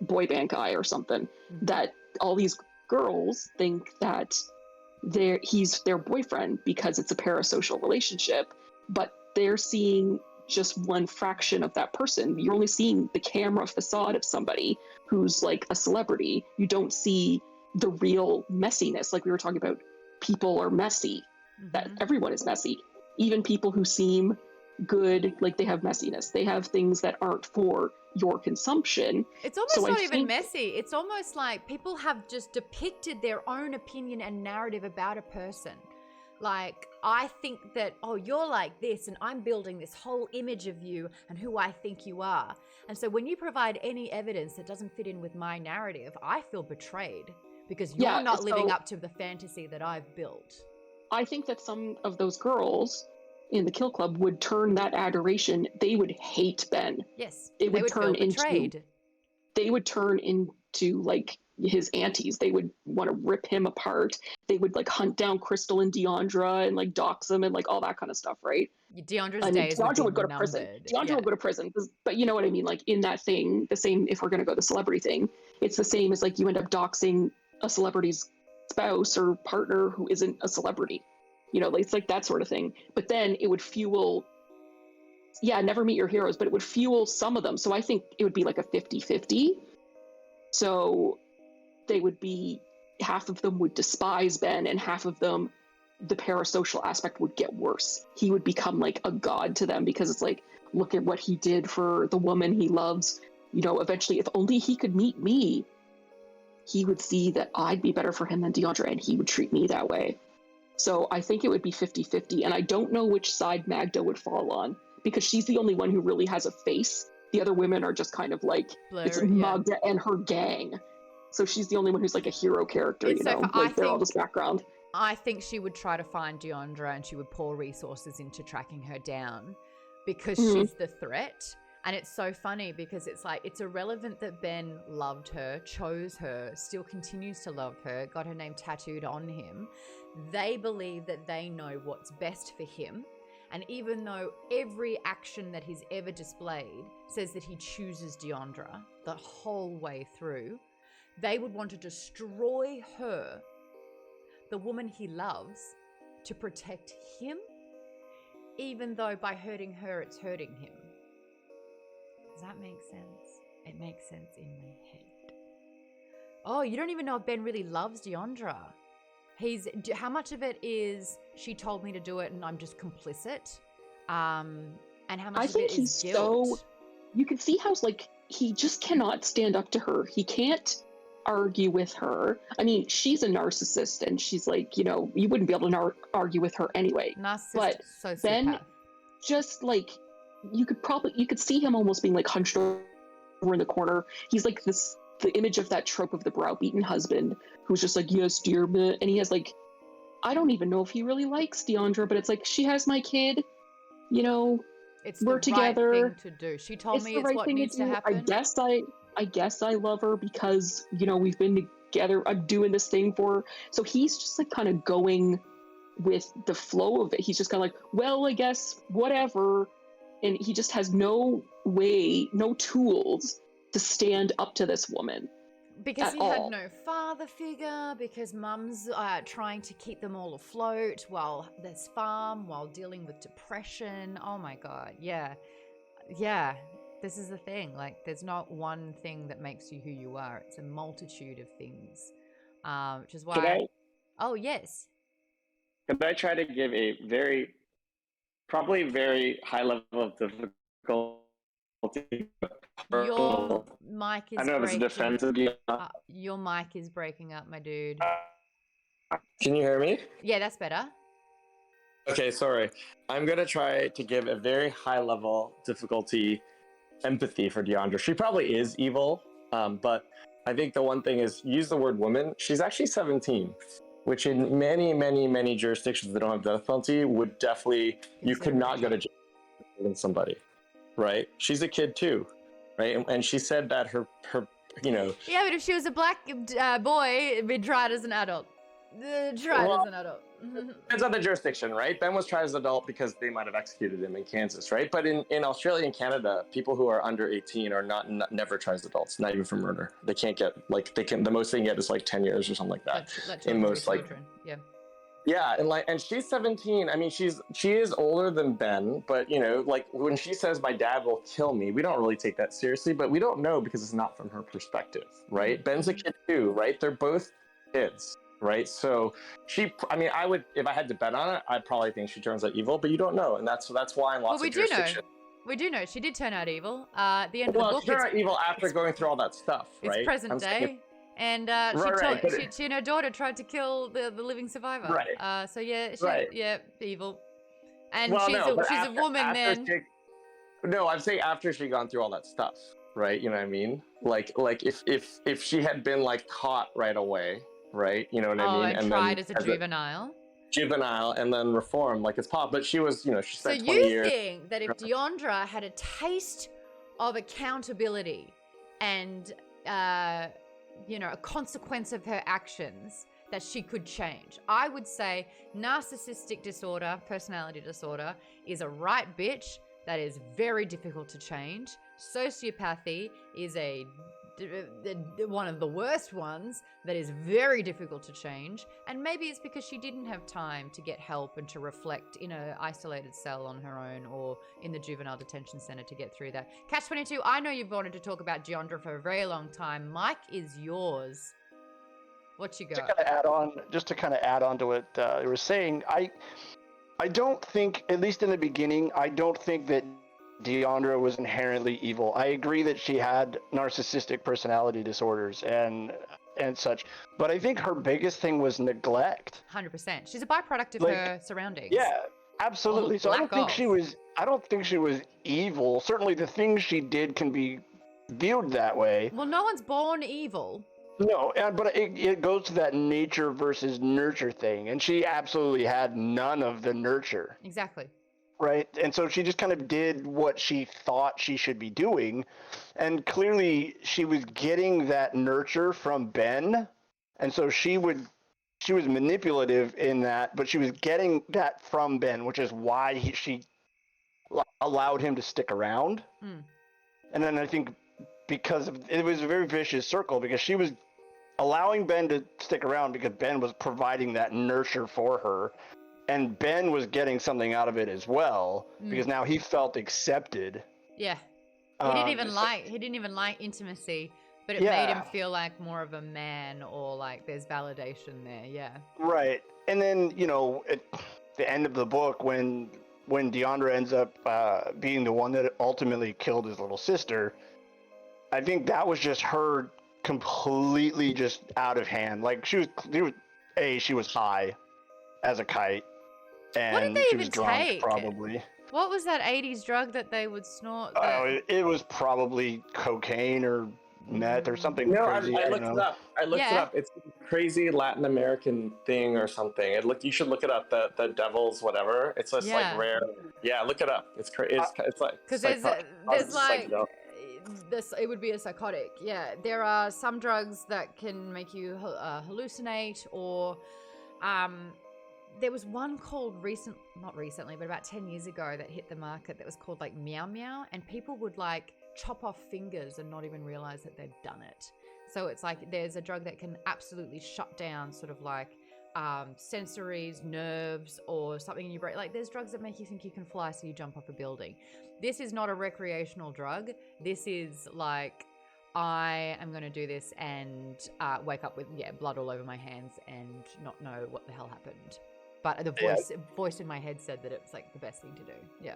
boy band guy or something, that all these girls think that he's their boyfriend because it's a parasocial relationship, but they're seeing just one fraction of that person. You're only seeing the camera facade of somebody who's like a celebrity. You don't see the real messiness. Like we were talking about, people are messy. That everyone is messy. Even people who seem good, like, they have messiness. They have things that aren't for your consumption. It's almost not even messy. It's almost like people have just depicted their own opinion and narrative about a person. Like, I think that, oh, you're like this, and I'm building this whole image of you and who I think you are. And so when you provide any evidence that doesn't fit in with my narrative, I feel betrayed because you're not living up to the fantasy that I've built. I think that some of those girls in the Kill Club would turn that adoration. They would hate Ben. Yes, they would turn feel betrayed. They would turn into like his aunties. They would want to rip him apart. They would like hunt down Crystal and Deandra and like dox them and like all that kind of stuff, right? Deandra's days would go to prison. Deandra would go to prison. But you know what I mean? Like, in that thing, the same, if we're going to go the celebrity thing, it's the same as like you end up doxing a celebrity's spouse or partner who isn't a celebrity. It's like that sort of thing. But then it would fuel, never meet your heroes, but it would fuel some of them. So I think it would be like a 50-50. So they would be, half of them would despise Ben, and half of them, the parasocial aspect would get worse. He would become like a god to them because it's like, look at what he did for the woman he loves. Eventually, if only he could meet me, he would see that I'd be better for him than Deandra, and he would treat me that way. So I think it would be 50-50, and I don't know which side Magda would fall on, because she's the only one who really has a face. The other women are just kind of like, it's Magda and her gang. So she's the only one who's like a hero character, they're all just background. I think she would try to find Deandra and she would pour resources into tracking her down because she's the threat. And it's so funny because it's like, it's irrelevant that Ben loved her, chose her, still continues to love her, got her name tattooed on him. They believe that they know what's best for him. And even though every action that he's ever displayed says that he chooses Deandra the whole way through, they would want to destroy her, the woman he loves, to protect him, even though by hurting her, it's hurting him. Does that make sense? It makes sense in my head. Oh, you don't even know if Ben really loves Deandra. How much of it is she told me to do it and I'm just complicit? And how much of it is guilt? You can see how like he just cannot stand up to her. He can't argue with her. I mean, she's a narcissist, and she's like, you wouldn't be able to argue with her anyway. Narcissist, but sociopath. Ben just like you could see him almost being like hunched over in the corner. He's like the image of that trope of the browbeaten husband who's just like, yes, dear, and he has like, I don't even know if he really likes Deandra, but it's like, she has my kid, you know, It's we're the together. right thing to do. She told me the it's right what thing needs to do. happen. I guess I love her because, you know, we've been together. I'm doing this thing for her. So he's just like kind of going with the flow of it. He's just kind of like, well, I guess whatever. And he just has no tools to stand up to this woman. Because at he all. had no father figure, because mum's trying to keep them all afloat while there's farm, while dealing with depression. Oh my god, yeah. Yeah, this is the thing. Like, there's not one thing that makes you who you are. It's a multitude of things. Which is why... Oh, yes. Could I try to give a probably very high level of difficulty? Your mic is I know it's breaking. defensive. Your mic is breaking up, my dude. Can you hear me? Yeah, that's better. Okay, sorry. I'm going to try to give a very high level difficulty empathy for Deandra. She probably is evil, but I think the one thing is use the word woman. She's actually 17, which in many, many, many jurisdictions that don't have death penalty would definitely, you could not go to jail for somebody, right? She's a kid too, right? And she said that her, you know. Yeah, but if she was a black boy, it'd be tried as an adult. As an adult. Depends on the jurisdiction, right? Ben was tried as an adult because they might have executed him in Kansas, right? But in Australia and Canada, people who are under 18 are never tried as adults, not even for murder. They can't get, like, the most they can get is like 10 years or something like that. In most, like, yeah. Yeah, and she's 17. I mean, she is older than Ben, but you know, like when she says my dad will kill me, we don't really take that seriously, but we don't know because it's not from her perspective, right? Mm-hmm. Ben's a kid too, right? They're both kids, right? So I would, if I had to bet on it, I'd probably think she turns out evil, but you don't know, and that's why in lots of jurisdictions. We do know she did turn out evil. At the end of the book, she turned out evil after going through all that stuff, right? It's present day. And she and her daughter tried to kill the living survivor. Right. So yeah, evil. And well, she's a woman then. I'm saying after she gone through all that stuff, right? You know what I mean? Like if she had been like caught right away, right? You know what I mean? And tried as a juvenile. Juvenile and then reformed like it's pop. But she was, you know, she spent 20 years. So you think that if Deandra had a taste of accountability and you know, a consequence of her actions, that she could change? I would say narcissistic disorder, personality disorder, is a right bitch that is very difficult to change. Sociopathy is one of the worst ones that is very difficult to change. And maybe it's because she didn't have time to get help and to reflect in an isolated cell on her own or in the juvenile detention center to get through that. Catch-22, I know you've wanted to talk about Deandra for a very long time. Mike is yours. What you got? Just to kind of add on to what you were saying, I don't think, at least in the beginning, I don't think that Deandra was inherently evil. I agree that she had narcissistic personality disorders and such, but I think her biggest thing was neglect. 100%. She's a byproduct of her surroundings. Yeah, absolutely. So I don't think she was evil. Certainly the things she did can be viewed that way. Well, no one's born evil. No, but it goes to that nature versus nurture thing, and she absolutely had none of the nurture. Exactly. Right, and so she just kind of did what she thought she should be doing, and clearly she was getting that nurture from Ben, and so she was manipulative in that, but she was getting that from Ben, which is why she allowed him to stick around. And then I think because it was a very vicious circle, because she was allowing Ben to stick around because Ben was providing that nurture for her. And Ben was getting something out of it as well, because now he felt accepted. Yeah. He didn't even like intimacy, but it made him feel like more of a man, or like there's validation there. Yeah. Right. And then, you know, at the end of the book, when Deandra ends up being the one that ultimately killed his little sister, I think that was just her completely just out of hand. Like she was high as a kite. And what did they she even was drunk, take? probably. What was that 80s drug that they would snort? It was probably cocaine or meth or something No, crazy. I looked it up. I looked it Yeah. up. It's a crazy Latin American thing or something. You should look it up. The devil's whatever. It's just like Yeah. rare. Yeah, look it up. It's crazy. It's like Because psycho- there's like psycho- this. It would be a psychotic. Yeah, there are some drugs that can make you hallucinate, or there was one called not recently, but about 10 years ago that hit the market that was called like Meow Meow, and people would like chop off fingers and not even realize that they'd done it. So it's like there's a drug that can absolutely shut down sort of like sensories, nerves, or something in your brain. Like there's drugs that make you think you can fly, so you jump off a building. This is not a recreational drug. This is like, I am going to do this and wake up with blood all over my hands and not know what the hell happened. But the voice in my head said that it was like the best thing to do. Yeah.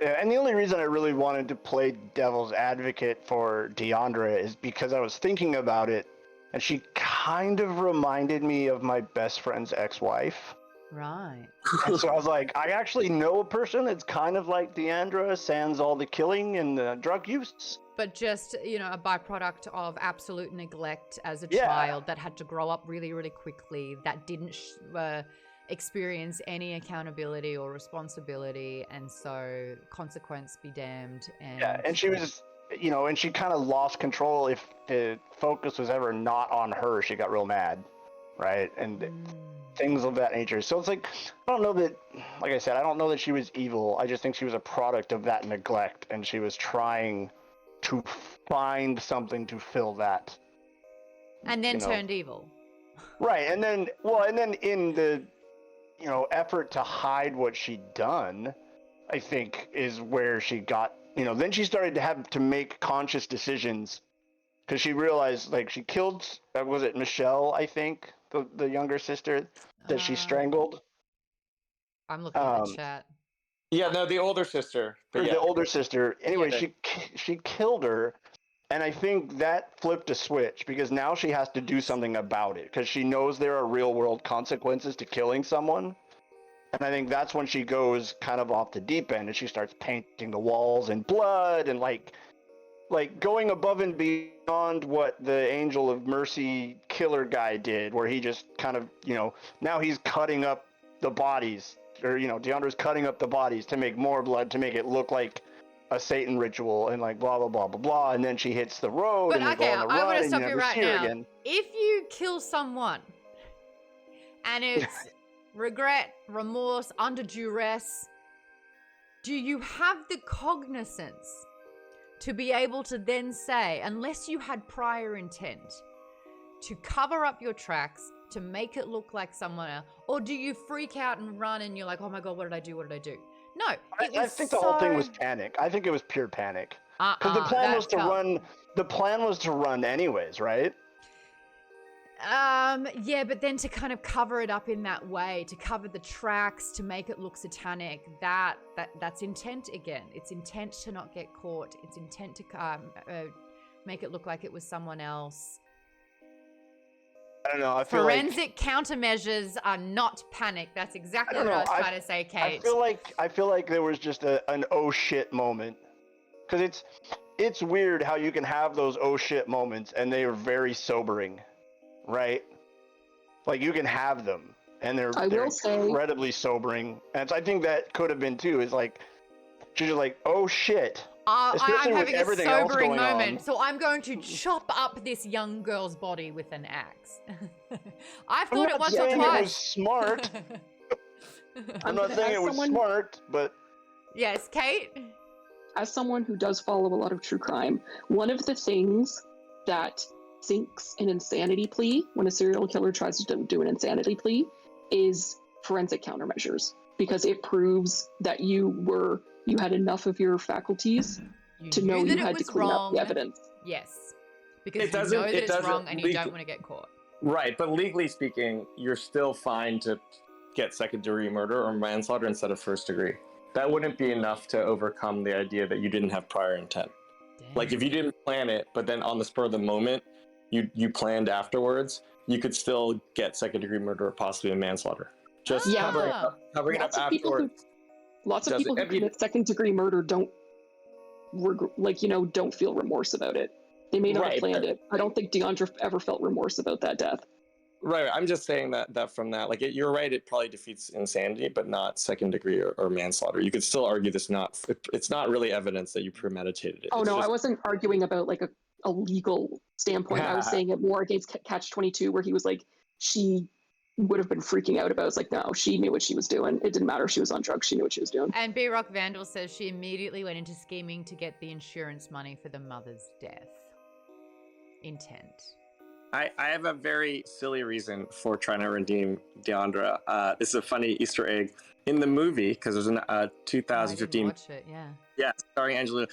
Yeah, and the only reason I really wanted to play devil's advocate for Deandra is because I was thinking about it, and she kind of reminded me of my best friend's ex-wife. Right. And so I was like, I actually know a person that's kind of like Deandra, sans all the killing and the drug use. But just, a byproduct of absolute neglect as a Yeah. child that had to grow up really, really quickly, that didn't experience any accountability or responsibility, and so consequence be damned. And she was, and she kind of lost control. If the focus was ever not on her, she got real mad, right? And things of that nature. So it's like, I don't know that, like I said, I don't know that she was evil. I just think she was a product of that neglect, and she was trying to find something to fill that. And then turned evil. Right, and then in the, effort to hide what she'd done, I think is where she got, then she started to have to make conscious decisions, because she realized, like, she killed, was it Michelle, I think, the younger sister that she strangled? I'm looking at the chat. Yeah, no, the older sister. But The older sister. Anyway, Yeah. she killed her, and I think that flipped a switch, because now she has to do something about it, because she knows there are real world consequences to killing someone. And I think that's when she goes kind of off the deep end, and she starts painting the walls in blood, and like going above and beyond what the Angel of Mercy killer guy did, where he just kind of, now he's cutting up the bodies, or, Deandra's cutting up the bodies to make more blood, to make it look like a Satan ritual, and like blah, blah, blah, blah, blah. And then she hits the road, But and they go on the I run, want to and you stop you never right see her now. again. If you kill someone and it's regret, remorse, under duress, do you have the cognizance to be able to then say, unless you had prior intent, to cover up your tracks, to make it look like someone else? Or do you freak out and run and you're like, oh my God, what did I do? What did I do? No, I think the whole thing was panic. I think it was pure panic. Because the plan was to run. The plan was to run anyways, right? Yeah, but then to kind of cover it up in that way, to cover the tracks, to make it look satanic, that's intent again. It's intent to not get caught. It's intent to make it look like it was someone else. I don't know. I feel Forensic countermeasures are not panic. That's exactly what I was trying to say, Kate. I feel like there was just an oh shit moment, because it's weird how you can have those oh shit moments and they are very sobering, right? Like, you can have them and they're incredibly sobering, and I think that could have been too. Is like she's just like, oh shit. I'm Especially with having a everything else sobering going moment, on. so I'm going to chop up this young girl's body with an axe. I've thought it once or I'm not saying it was twice. smart. I'm not saying it was smart, but Yes, Kate? As someone who does follow a lot of true crime, one of the things that sinks an insanity plea when a serial killer tries to do an insanity plea is forensic countermeasures, because it proves that you had enough of your faculties to know you had to clean up the evidence. Yes. Because you know that it's wrong and you don't want to get caught. Right, but legally speaking, you're still fine to get second-degree murder or manslaughter instead of first-degree. That wouldn't be enough to overcome the idea that you didn't have prior intent. Damn. Like, if you didn't plan it, but then on the spur of the moment, you planned afterwards, you could still get second-degree murder or possibly a manslaughter. Just covering it up afterwards. Lots of people who commit second-degree murder don't feel remorse about it. They may not have planned it. I don't think Deandra ever felt remorse about that death. Right. I'm just saying that from that, like, you're right. It probably defeats insanity, but not second degree or manslaughter. You could still argue it's not really evidence that you premeditated it. Oh, it's no, just... I wasn't arguing about like a legal standpoint. I was saying it more against Catch-22, where he was like, she would have been freaking out about. It's like, no, she knew what she was doing. It didn't matter if she was on drugs. She knew what she was doing. And B Rock Vandal says she immediately went into scheming to get the insurance money for the mother's death. Intent. I have a very silly reason for trying to redeem Deandra. This is a funny Easter egg in the movie, because there's a 2015. I didn't watch it, yeah. Yeah, starring Angelina.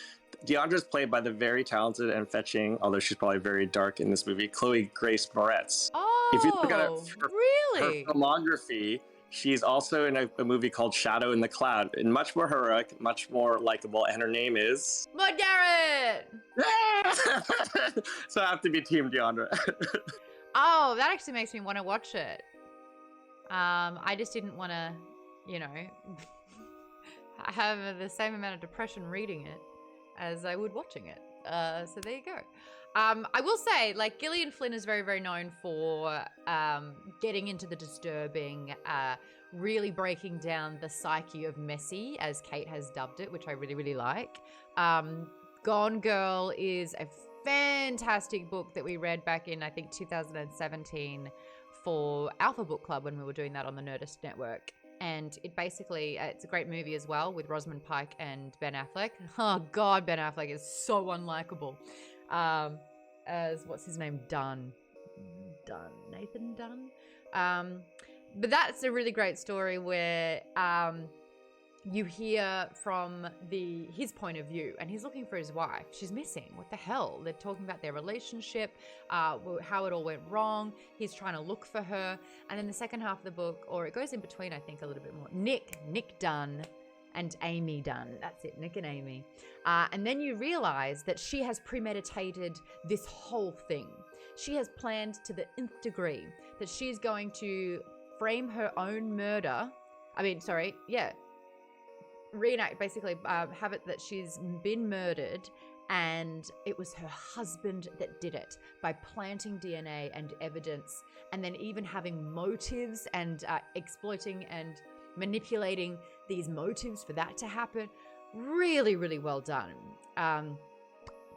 Deandra is played by the very talented and fetching, although she's probably very dark in this movie, Chloe Grace Moretz. Oh, if you look at really? her filmography, she's also in a movie called Shadow in the Cloud, and much more heroic, much more likable, and her name is... Maude Garrett! So I have to be Team Deandra. Oh, that actually makes me want to watch it. I just didn't want to, have the same amount of depression reading it as I would watching it. So there you go. I will say, like, Gillian Flynn is very, very known for getting into the disturbing, really breaking down the psyche of messy, as Kate has dubbed it, which I really, really like. Gone Girl is a fantastic book that we read back in, I think, 2017 for Alpha Book Club when we were doing that on the Nerdist Network. And it basically, it's a great movie as well with Rosamund Pike and Ben Affleck. Oh, God, Ben Affleck is so unlikable. As, what's his name? Nathan Dunn? But that's a really great story where you hear from his point of view, and he's looking for his wife. She's missing. What the hell? They're talking about their relationship, how it all went wrong. He's trying to look for her. And in the second half of the book, or it goes in between, I think, a little bit more. Nick Dunn and Amy Dunn. That's it, Nick and Amy. And then you realize that she has premeditated this whole thing. She has planned to the nth degree that she's going to frame her own murder. Reenact, basically, have it that she's been murdered and it was her husband that did it by planting DNA and evidence, and then even having motives and exploiting and manipulating these motives for that to happen. Really, really well done.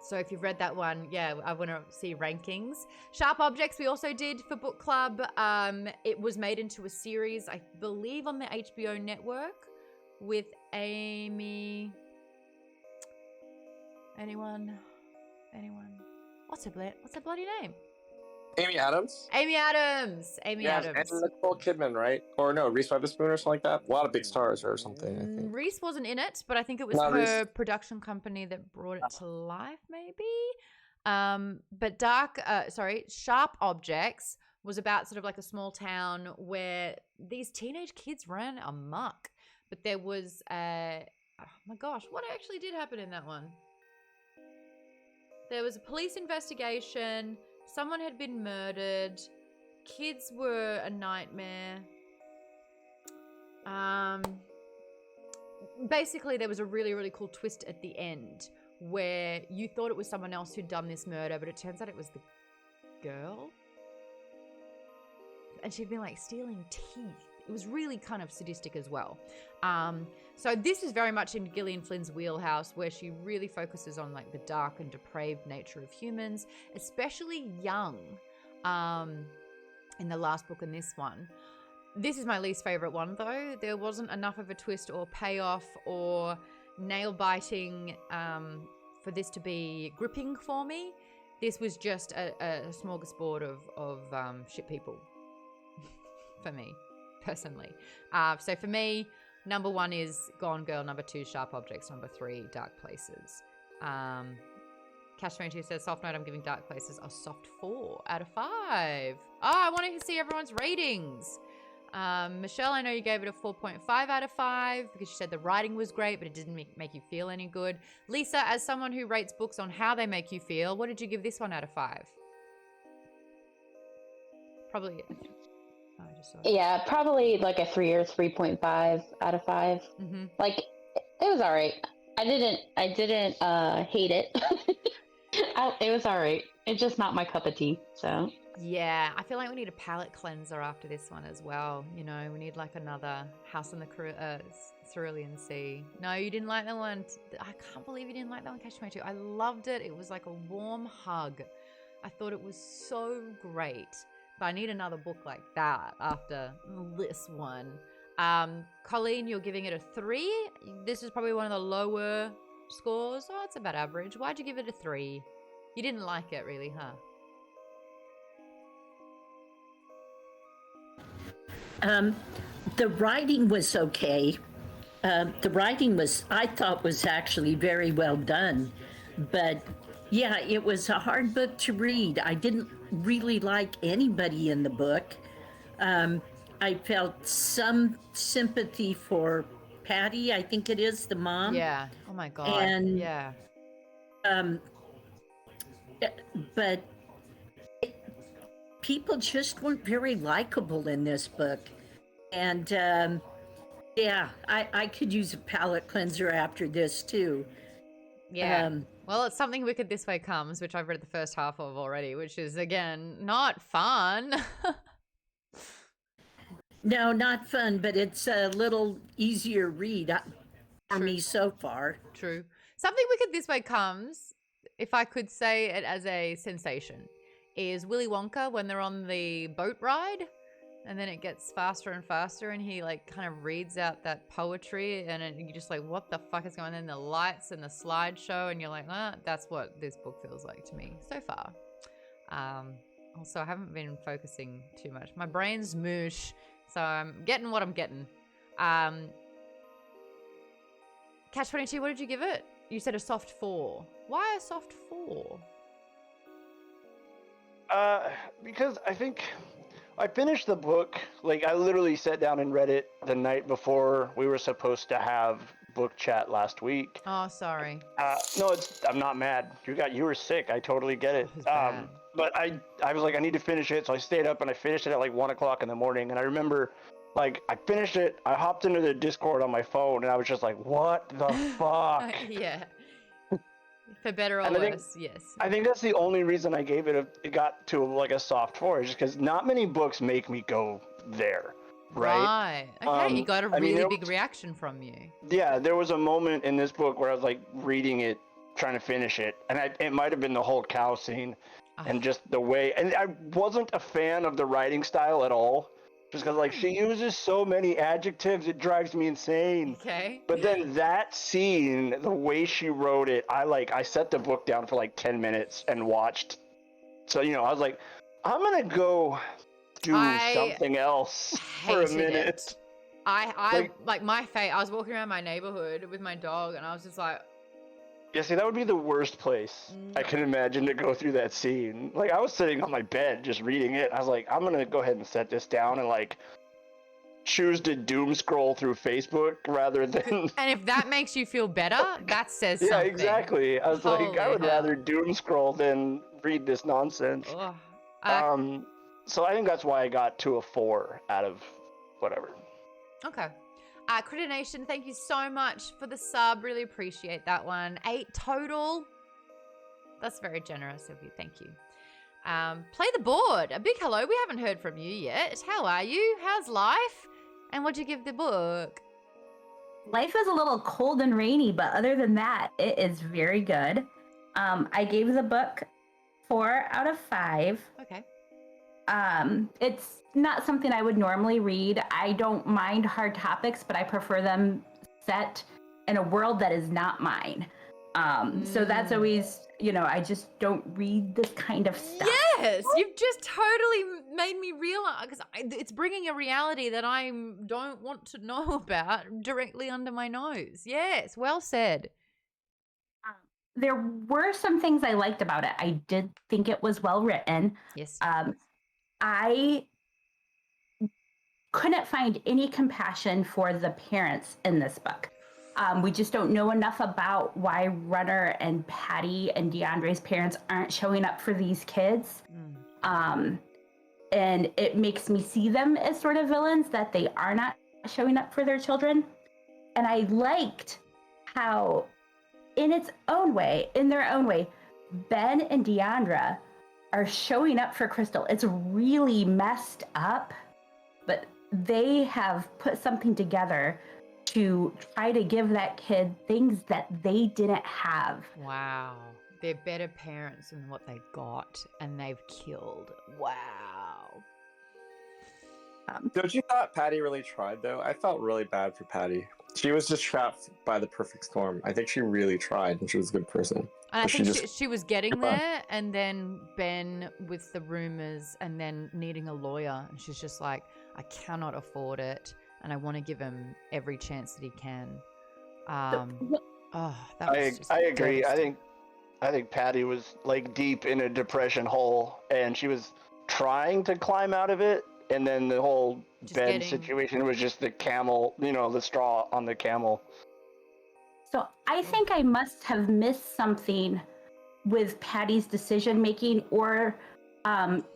So if you've read that one, yeah, I want to see rankings. Sharp Objects we also did for book club. It was made into a series, I believe, on the HBO network with Amy. Anyone? What's her bloody name? Amy Adams. Adams. And Nicole Kidman, right? Or no, Reese Witherspoon or something like that. A lot of big stars or something, I think. Reese wasn't in it, but I think it was her production company that brought it to life, maybe. But Sharp Objects was about sort of like a small town where these teenage kids ran amok. But there was oh my gosh, what actually did happen in that one? There was a police investigation. Someone had been murdered. Kids were a nightmare. Basically, there was a really, really cool twist at the end where you thought it was someone else who'd done this murder, but it turns out it was the girl. And she'd been like stealing teeth. It was really kind of sadistic as well. So this is very much in Gillian Flynn's wheelhouse, where she really focuses on like the dark and depraved nature of humans, especially young, in the last book and this one. This is my least favorite one, though. There wasn't enough of a twist or payoff or nail-biting for this to be gripping for me. This was just a smorgasbord of shit people for me. Personally. So for me, number 1 is Gone Girl, number 2, Sharp Objects, number 3, Dark Places. Cash22 says, soft note, I'm giving Dark Places a soft 4 out of 5. Oh, I want to see everyone's ratings. Michelle, I know you gave it a 4.5 out of 5 because you said the writing was great, but it didn't make you feel any good. Lisa, as someone who rates books on how they make you feel, what did you give this one out of 5? Probably Oh, I just saw it. Yeah, probably like a 3 or 3.5 out of 5. Mm-hmm. Like, it was all right. I didn't hate it. It was all right. It's just not my cup of tea. So Yeah, I feel like we need a palate cleanser after this one as well. You know, we need like another House on the Cerulean Sea. No, you didn't like that one. I can't believe you didn't like that one, Catch 22. I loved it. It was like a warm hug. I thought it was so great. But I need another book like that after this one. Colleen, you're giving it a 3. This is probably one of the lower scores. Oh, it's about average. Why'd you give it a 3? You didn't like it really, huh? The writing was okay. The writing I thought was actually very well done. But yeah, it was a hard book to read. I didn't really like anybody in the book. I felt some sympathy for Patty, I think it is, the mom. Yeah. Oh my God. And yeah. But people just weren't very likable in this book. And yeah, I could use a palate cleanser after this too. Yeah. Well, it's Something Wicked This Way Comes, which I've read the first half of already, which is, again, not fun. No, not fun, but it's a little easier read for me so far. True. Something Wicked This Way Comes, if I could say it as a sensation, is Willy Wonka when they're on the boat ride. And then it gets faster and faster, and he like kind of reads out that poetry, and you're just like, what the fuck is going on? And the lights and the slideshow, and you're like, that's what this book feels like to me so far. Also, I haven't been focusing too much. My brain's moosh, so I'm getting what I'm getting. Catch 22, what did you give it? You said a soft 4. Why a soft 4? Because I think I finished the book, like I literally sat down and read it the night before we were supposed to have book chat last week. Oh, sorry. No, I'm not mad. You were sick. I totally get it. But I was like, I need to finish it. So I stayed up and I finished it at like 1 o'clock in the morning. And I remember like I finished it. I hopped into the Discord on my phone and I was just like, what the fuck? Yeah. For better or worse, yes. I think that's the only reason I gave it it got to like a soft 4, is just because not many books make me go there, right? Okay, you got a really big reaction from you. Yeah, there was a moment in this book where I was like reading it, trying to finish it, and it might have been the whole cow scene, and just the way. And I wasn't a fan of the writing style at all. Just because, like, she uses so many adjectives, it drives me insane. Okay. But then that scene, the way she wrote it, I set the book down for like 10 minutes and watched. So, I was like, I'm going to go do something else for a minute. I was walking around my neighborhood with my dog, and I was just like, yeah, see, that would be the worst place I can imagine to go through that scene. Like, I was sitting on my bed just reading it. I was like, I'm going to go ahead and set this down and, like, choose to doom scroll through Facebook rather than... And if that makes you feel better, that says something. Yeah, exactly. I was like, I would rather doom scroll than read this nonsense. So I think that's why I got to a 4 out of whatever. Okay. Critter Nation, thank you so much for the sub. Really appreciate that one. 8 total. That's very generous of you. Thank you. Play the board. A big hello. We haven't heard from you yet. How are you? How's life? And what'd you give the book? Life is a little cold and rainy, but other than that, it is very good. I gave the book 4 out of 5. Okay. It's not something I would normally read. I don't mind hard topics, but I prefer them set in a world that is not mine. So that's always, I just don't read this kind of stuff. Yes, you've just totally made me realize, because it's bringing a reality that I don't want to know about directly under my nose. Yes, well said. There were some things I liked about it. I did think it was well written. Yes. I couldn't find any compassion for the parents in this book. We just don't know enough about why Runner and Patty and DeAndre's parents aren't showing up for these kids. and it makes me see them as sort of villains, that they are not showing up for their children. And I liked how, in their own way, Ben and Deandra are showing up for Crystal. It's really messed up, but they have put something together to try to give that kid things that they didn't have. Wow. They're better parents than what they got, and they've killed. Wow. Don't you thought Patty really tried, though? I felt really bad for Patty. She was just trapped by the perfect storm. I think she really tried, and she was a good person. And I But think she was getting there, and then Ben with the rumors, and then needing a lawyer. And she's just like, I cannot afford it, and I want to give him every chance that he can. That was just I agree. devastating. I think Patty was like deep in a depression hole, and she was trying to climb out of it. And then the whole Just Ben getting- situation was just the camel, the straw on the camel. So I think I must have missed something with Patty's decision making, or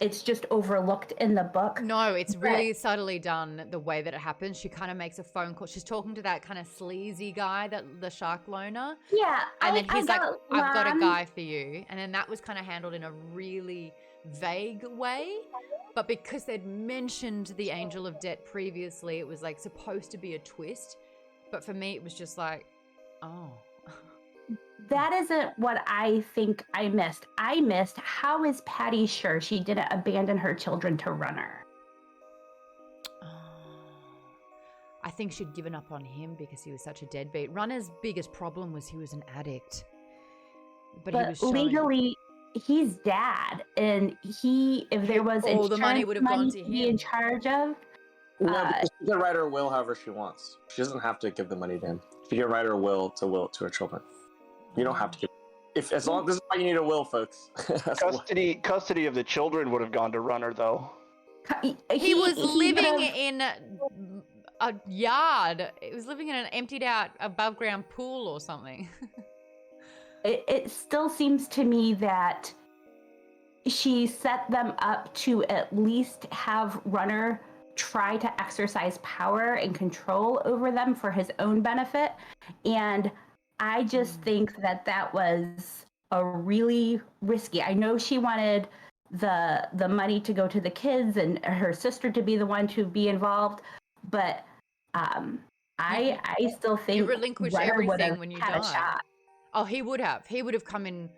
it's just overlooked in the book. No, it's really subtly done the way that it happens. She kind of makes a phone call. She's talking to that kind of sleazy guy, the shark loner. Yeah. And then he's like, I've got a one. guy for you. And then that was kind of handled in a really vague way. But because they'd mentioned the Angel of Debt previously, it was like supposed to be a twist. But for me, it was just like, oh. That isn't what I think I missed. I missed, how is Patty sure she didn't abandon her children to Runner? I think she'd given up on him because he was such a deadbeat. Runner's biggest problem was he was an addict. But he was showing... legally, he's dad, and if there was all the money insurance would have gone to to be in him. charge of. No, because she can write her will however she wants. She doesn't have to give the money to him. She can write her will it to her children. You don't have to give. This is why you need a will, folks. Custody of the children would have gone to Runner, though. He was living would've- in a yard. He was living in an emptied out above ground pool or something. It still seems to me that she set them up to at least have Runner try to exercise power and control over them for his own benefit. And I just think that was a really risky. I know she wanted the money to go to the kids and her sister to be the one to be involved, but I still think You relinquish Runner would've everything when you had a die. shot. Oh, he would have. He would have come in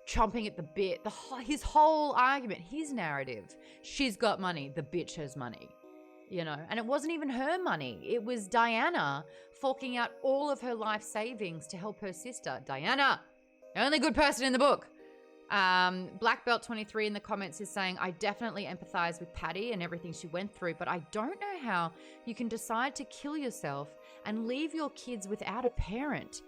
chomping at the bit. His whole argument, his narrative. She's got money. The bitch has money. And it wasn't even her money. It was Diana forking out all of her life savings to help her sister. Diana, the only good person in the book. Black Belt 23 in the comments is saying, I definitely empathize with Patty and everything she went through, but I don't know how you can decide to kill yourself and leave your kids without a parent.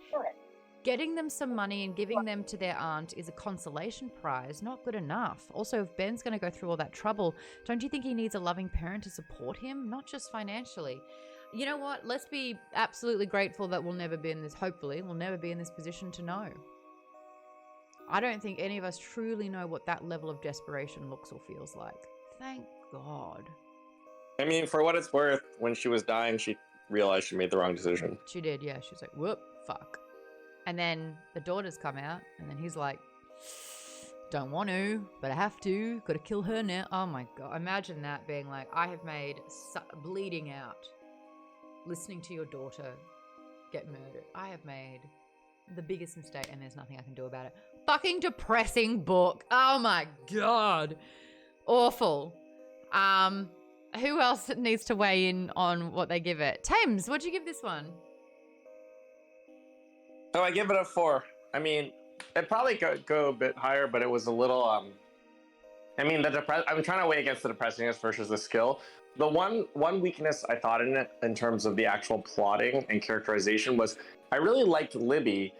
Getting them some money and giving them to their aunt is a consolation prize, not good enough. Also, if Ben's going to go through all that trouble, don't you think he needs a loving parent to support him? Not just financially. You know what? Let's be absolutely grateful that hopefully, we'll never be in this position to know. I don't think any of us truly know what that level of desperation looks or feels like. Thank God. I mean, for what it's worth, when she was dying, she realized she made the wrong decision. She did, yeah. She was like, whoop, fuck. And then the daughters come out, and then he's like, don't want to, but I have to. Got to kill her now. Oh my God. Imagine that being like, I have made bleeding out, listening to your daughter get murdered. I have made the biggest mistake, and there's nothing I can do about it. Fucking depressing book. Oh my God. Awful. Who else needs to weigh in on what they give it? Thames, what'd you give this one? Oh, I give it a 4. I mean, it probably go a bit higher, but it was a little. I'm trying to weigh against the depressingness versus the skill. The one weakness I thought in it, in terms of the actual plotting and characterization, was I really liked Libby.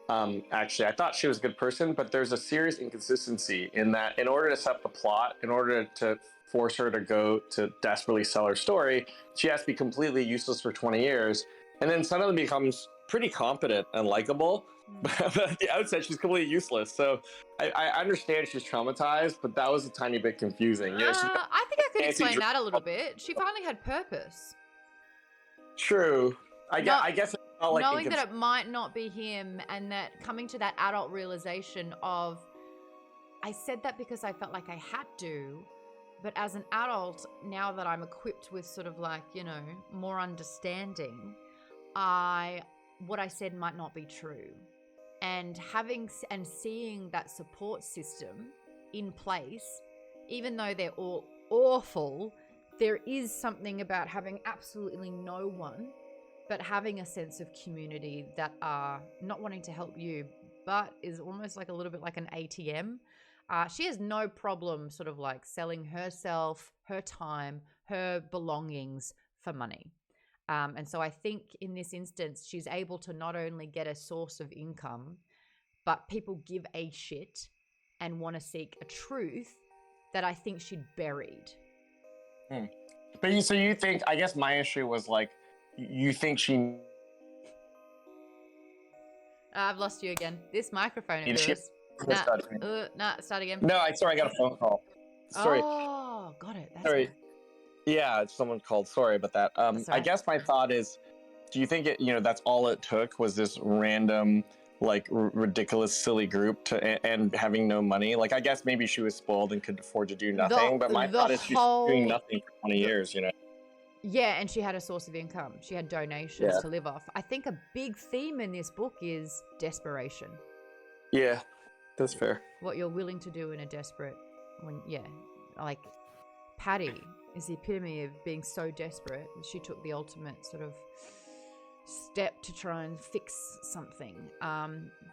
Actually, I thought she was a good person, but there's a serious inconsistency in that. In order to set the plot, in order to force her to go to desperately sell her story, she has to be completely useless for 20 years, and then suddenly becomes pretty competent and likable. But at the outset, she's completely useless. So I understand she's traumatized, but that was a tiny bit confusing. You know, I think I could fancy explain that a little bit. She finally had purpose. True. I guess it felt like knowing that it might not be him, and that coming to that adult realization of, I said that because I felt like I had to, but as an adult, now that I'm equipped with sort of like, you know, more understanding, what I said might not be true. And seeing that support system in place, even though they're all awful, there is something about having absolutely no one, but having a sense of community that are not wanting to help you, but is almost like a little bit like an ATM. She has no problem sort of like selling herself, her time, her belongings for money. And so I think in this instance, she's able to not only get a source of income, but people give a shit and want to seek a truth that I think she'd buried. But so you think, I guess my issue was like, you think she... I've lost you again. This microphone of Did yours. Start again. No, sorry, I got a phone call. Sorry. Oh, got it. That's Sorry. right. Yeah, someone called. Sorry about that. I guess my thought is, do you think that's all it took was this random, like ridiculous, silly group and having no money? Like, I guess maybe she was spoiled and could afford to do nothing. But my thought is she's doing nothing for 20 years, Yeah, and she had a source of income. She had donations to live off. I think a big theme in this book is desperation. Yeah, that's fair. What you're willing to do in a desperate, like Patty is the epitome of being so desperate. She took the ultimate sort of step to try and fix something.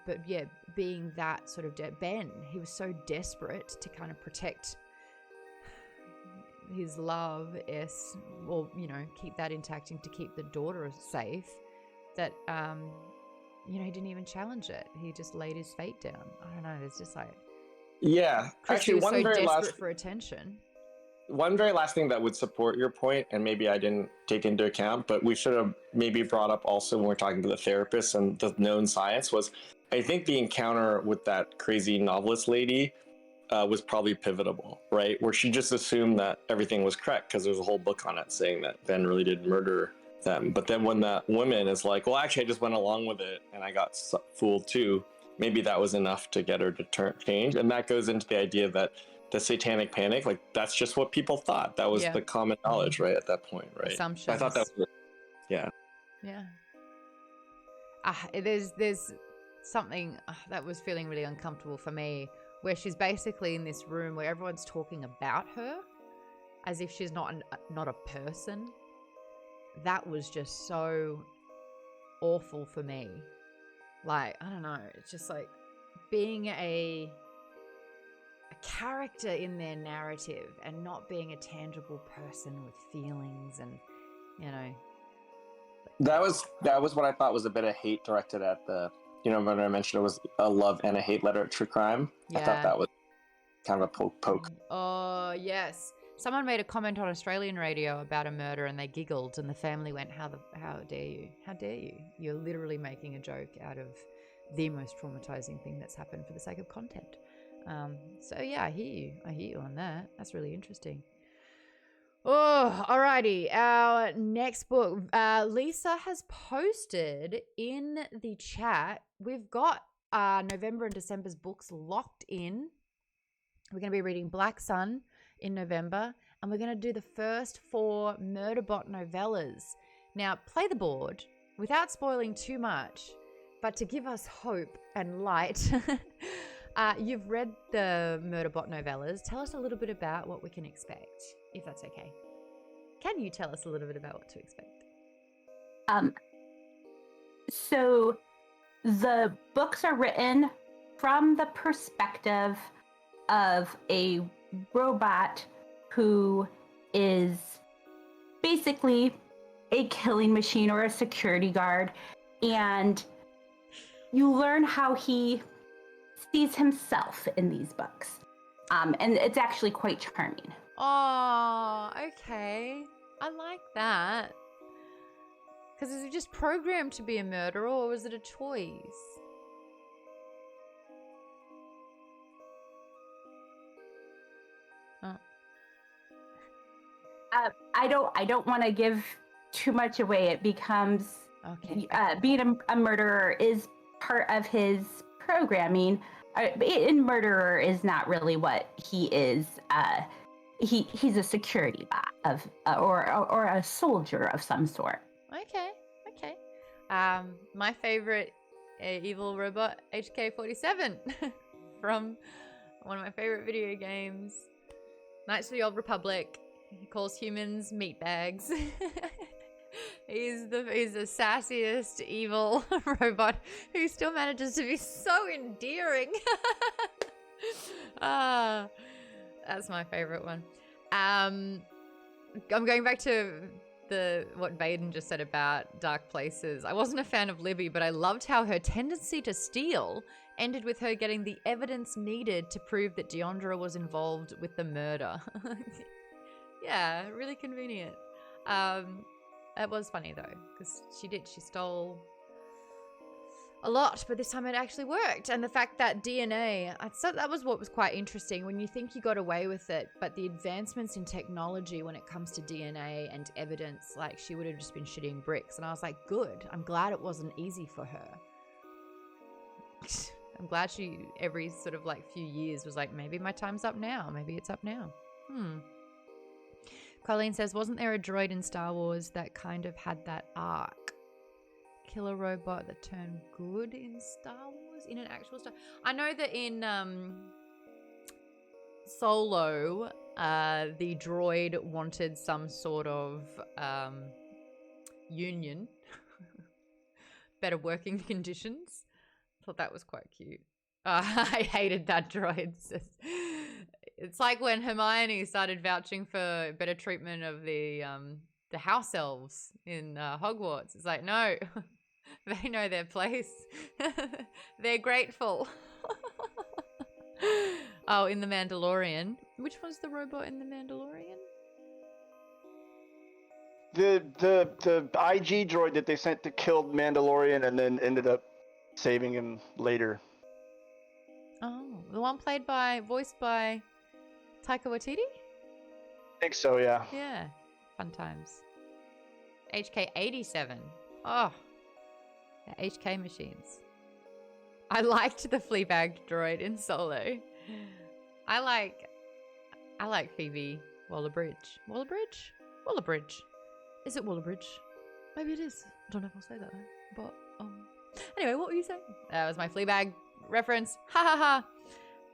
But yeah, being that sort of Ben, he was so desperate to kind of protect his love, keep that intact and to keep the daughter safe, that he didn't even challenge it. He just laid his fate down. I don't know. There's just like, actually, was so desperate for attention. One very last thing that would support your point, and maybe I didn't take into account, but we should have maybe brought up also when we're talking to the therapist and the known science, was I think the encounter with that crazy novelist lady was probably pivotal, right? Where she just assumed that everything was correct because there's a whole book on it saying that Ben really did murder them. But then when that woman is like, well, actually, I just went along with it and I got fooled too, maybe that was enough to get her to change. And that goes into the idea that the satanic panic, like that's just what people thought. That was the common knowledge, right, at that point, right? Assumptions. I thought that was, yeah. There's something that was feeling really uncomfortable for me, where she's basically in this room where everyone's talking about her as if she's not a person. That was just so awful for me. Like, I don't know, it's just like being a character in their narrative and not being a tangible person with feelings, and that was what I thought was a bit of hate directed at the, when I mentioned it was a love and a hate letter at true crime. I thought that was kind of a poke. Oh yes, someone made a comment on Australian radio about a murder and they giggled, and the family went, how dare you, you're literally making a joke out of the most traumatizing thing that's happened for the sake of content. So yeah, I hear you on that. That's really interesting. Oh, alrighty. Our next book, Lisa has posted in the chat. We've got November and December's books locked in. We're going to be reading Black Sun in November, and we're going to do the first 4 Murderbot novellas. Now, play the board without spoiling too much, but to give us hope and light. You've read the Murderbot novellas. Tell us a little bit about what we can expect, if that's okay. Can you tell us a little bit about what to expect? So the books are written from the perspective of a robot who is basically a killing machine or a security guard, and you learn how he sees himself in these books. And it's actually quite charming. Oh, okay. I like that. Because is he just programmed to be a murderer, or was it a choice? Oh. I don't want to give too much away. It becomes Okay. Being a murderer is part of his programming. And murderer is not really what he is. He's a security bot of or a soldier of some sort. Okay. My favorite evil robot, HK-47, from one of my favorite video games, Knights of the Old Republic. He calls humans meatbags. He's the sassiest evil robot who still manages to be so endearing. That's my favorite one. I'm going back to what Vaden just said about Dark Places. I wasn't a fan of Libby, but I loved how her tendency to steal ended with her getting the evidence needed to prove that Deandra was involved with the murder. Yeah, really convenient. It was funny though, because she stole a lot, but this time it actually worked. And the fact that DNA, so that was what was quite interesting. When you think you got away with it, but the advancements in technology when it comes to DNA and evidence, like she would have just been shitting bricks. And I was like, good. I'm glad it wasn't easy for her. I'm glad she, every sort of like few years was like, maybe my time's up now. Maybe it's up now. Colleen says, wasn't there a droid in Star Wars that kind of had that arc? Killer robot that turned good in Star Wars? In an actual Star... I know that in Solo, the droid wanted some sort of union. Better working conditions. Thought that was quite cute. I hated that droid. It's like when Hermione started vouching for better treatment of the house elves in Hogwarts. It's like, no, they know their place. They're grateful. Oh, in The Mandalorian. Which one's the robot in The Mandalorian? The IG droid that they sent to kill Mandalorian and then ended up saving him later. Oh, the one voiced by Taika Waititi? I think so, yeah. Yeah, fun times. HK-87. Oh, the HK machines. I liked the Fleabag droid in Solo. I like Phoebe Waller-Bridge. Waller-Bridge? Waller-Bridge. Is it Waller-Bridge? Maybe it is. I don't know if I'll say that, but anyway, what were you saying? That was my Fleabag reference. Ha ha ha.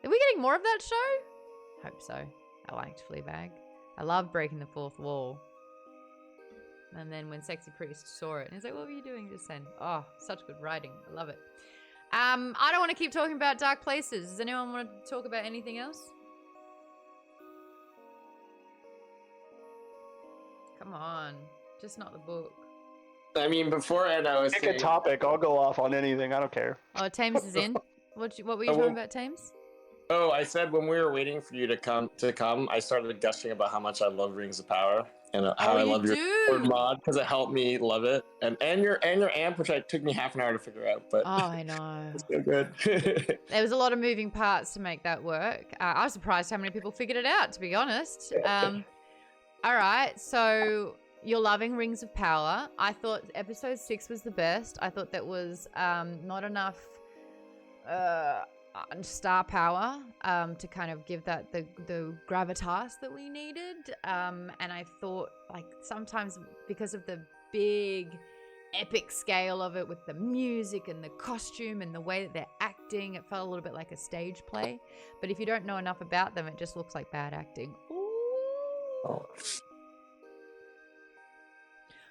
Are we getting more of that show? Hope so. I liked Fleabag. I love breaking the fourth wall. And then when Sexy Priest saw it, he's like, what were you doing just then? Oh, such good writing. I love it. I don't want to keep talking about Dark Places. Does anyone want to talk about anything else? Come on. Just not the book. I mean, before Ed, I was Pick saying... a topic. I'll go off on anything. I don't care. Oh, Thames is in. What were you talking about, Thames? Oh, I said when we were waiting for you to come, I started gushing about how much I love Rings of Power and how I love your Discord mod because it helped me love it, and your amp, which took me half an hour to figure out. But oh, I know, it's so good. There was a lot of moving parts to make that work. I was surprised how many people figured it out, to be honest. All right, so you're loving Rings of Power. I thought episode 6 was the best. I thought that was not enough star power to kind of give that the gravitas that we needed. And I thought, like, sometimes because of the big epic scale of it with the music and the costume and the way that they're acting, it felt a little bit like a stage play. But if you don't know enough about them, it just looks like bad acting. Oh.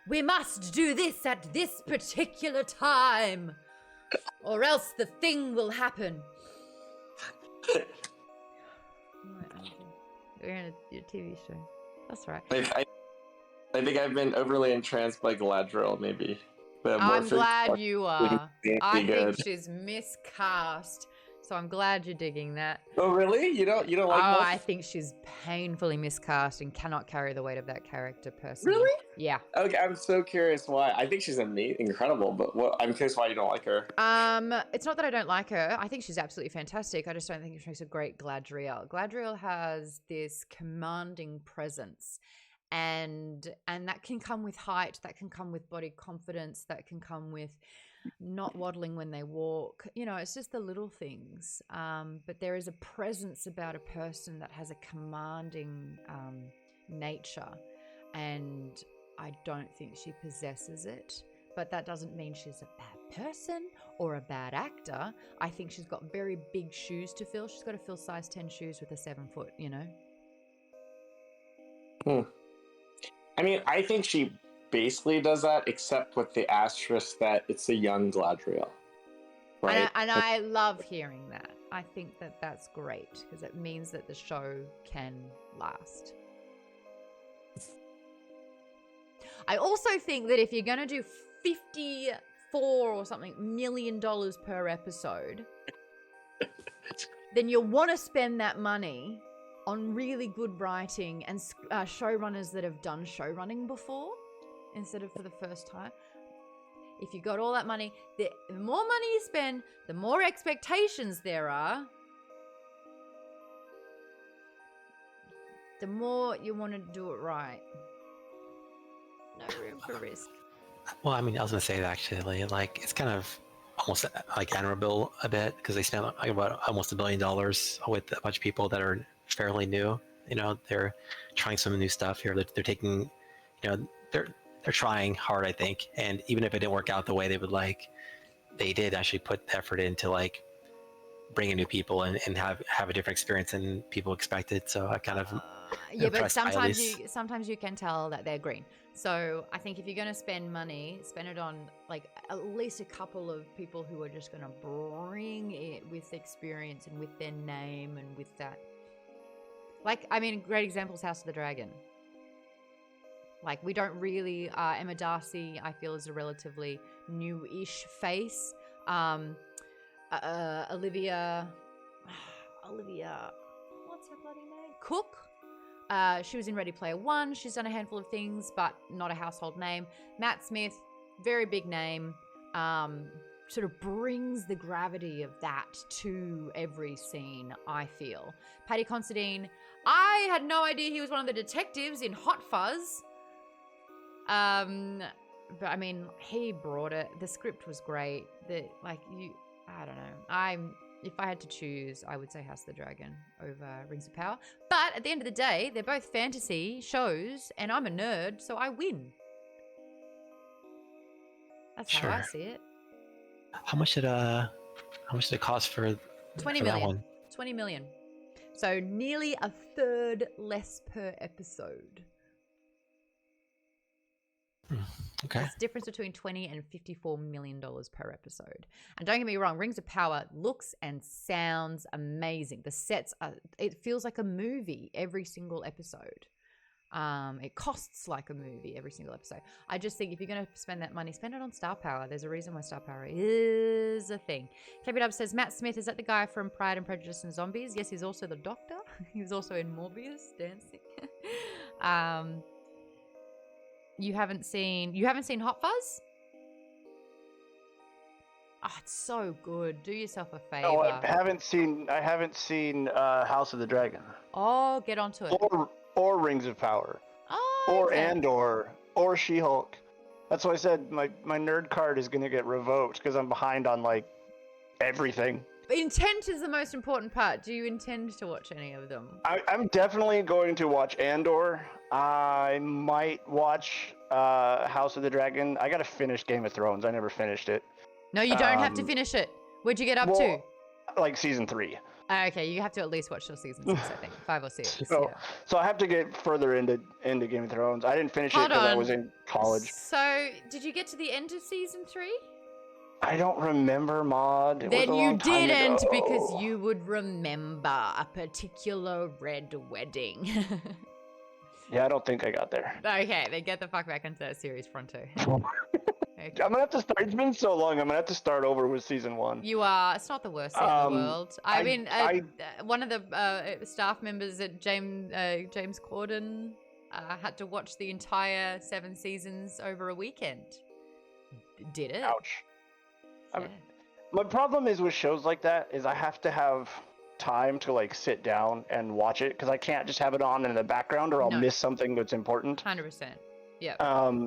We must do this at this particular time, or else the thing will happen. We're in a TV show. That's right. I think I've been overly entranced by Galadriel, maybe. I'm glad you are. I think she's miscast So I'm glad you're digging that. Oh, really? You don't like Oh, Maude? I think she's painfully miscast and cannot carry the weight of that character personally. Really? Yeah. Okay, I'm so curious why. I think she's incredible, but I'm curious why you don't like her. It's not that I don't like her. I think she's absolutely fantastic. I just don't think she's a great Gladriel. Gladriel has this commanding presence, and that can come with height, that can come with body confidence, that can come with not waddling when they walk. You know, it's just the little things. But there is a presence about a person that has a commanding nature, and I don't think she possesses it. But that doesn't mean she's a bad person or a bad actor. I think she's got very big shoes to fill. She's got to fill size 10 shoes with a 7 foot, you know? I mean, I think she basically does that, except with the asterisk that it's a young Gladriel. Right? And I love hearing that. I think that that's great because it means that the show can last. I also think that if you're going to do 54 or something $million per episode, then you'll want to spend that money on really good writing and showrunners that have done showrunning before instead of for the first time. If you got all that money, the more money you spend, the more expectations there are, the more you want to do it right. No room for risk. Well, I mean, I was gonna say that actually, like it's kind of almost like admirable a bit because they spent like about almost $1 billion with a bunch of people that are fairly new. You know, they're trying some new stuff here. They're taking, you know, they're trying hard, I think. And even if it didn't work out the way they would like, they did actually put effort into like bringing new people and have a different experience than people expected. So I kind of yeah, but sometimes you can tell that they're green. So I think if you're going to spend money, spend it on like at least a couple of people who are just going to bring it with experience and with their name and with that. Like, I mean, great examples, House of the Dragon. Like, we don't really, Emma Darcy, I feel, is a relatively new-ish face. Olivia, what's her bloody name? Cook. She was in Ready Player One. She's done a handful of things, but not a household name. Matt Smith, very big name, sort of brings the gravity of that to every scene, I feel. Paddy Considine, I had no idea he was one of the detectives in Hot Fuzz. But I mean, he brought it. The script was great. I don't know. If I had to choose, I would say House of the Dragon over Rings of Power. But at the end of the day, they're both fantasy shows, and I'm a nerd, so I win. That's how I see it. How much did it cost for 20 for million. that one? 20 million. So nearly a third less per episode. Okay. That's the difference between $20 and $54 million per episode. And don't get me wrong, Rings of Power looks and sounds amazing. The sets it feels like a movie every single episode. It costs like a movie every single episode. I just think if you're going to spend that money, spend it on Star Power. There's a reason why Star Power is a thing. KB Dub says, Matt Smith, is that the guy from Pride and Prejudice and Zombies? Yes, he's also the Doctor. He was also in Morbius dancing. You haven't seen Hot Fuzz? Oh, it's so good. Do yourself a favor. No, I haven't seen House of the Dragon. Oh, get onto it. Or Rings of Power. Oh, Or okay. Andor. Or She-Hulk. That's why I said my nerd card is gonna get revoked because I'm behind on like everything. Intent is the most important part. Do you intend to watch any of them? I'm definitely going to watch Andor. I might watch House of the Dragon. I gotta finish Game of Thrones. I never finished it. No, you don't have to finish it. Where'd you get up to? Like season 3. Okay, you have to at least watch till season 6, I think. 5 or 6. So, yeah. so I have to get further into Game of Thrones. I didn't finish it because I was in college. So, did you get to the end of season 3? I don't remember, Maude. Then you didn't, because you would remember a particular red wedding. Yeah, I don't think I got there. Okay, then get the fuck back into that series, Fronto. Okay. I'm gonna have to start. It's been so long. I'm gonna have to start over with season 1. You are. It's not the worst thing in the world. I mean, I one of the staff members at James Corden had to watch the entire 7 seasons over a weekend. Did it? ouch. Yeah. My problem is with shows like that is I have to have time to like sit down and watch it because I can't just have it on in the background or I'll No. miss something that's important. 100%. Yeah.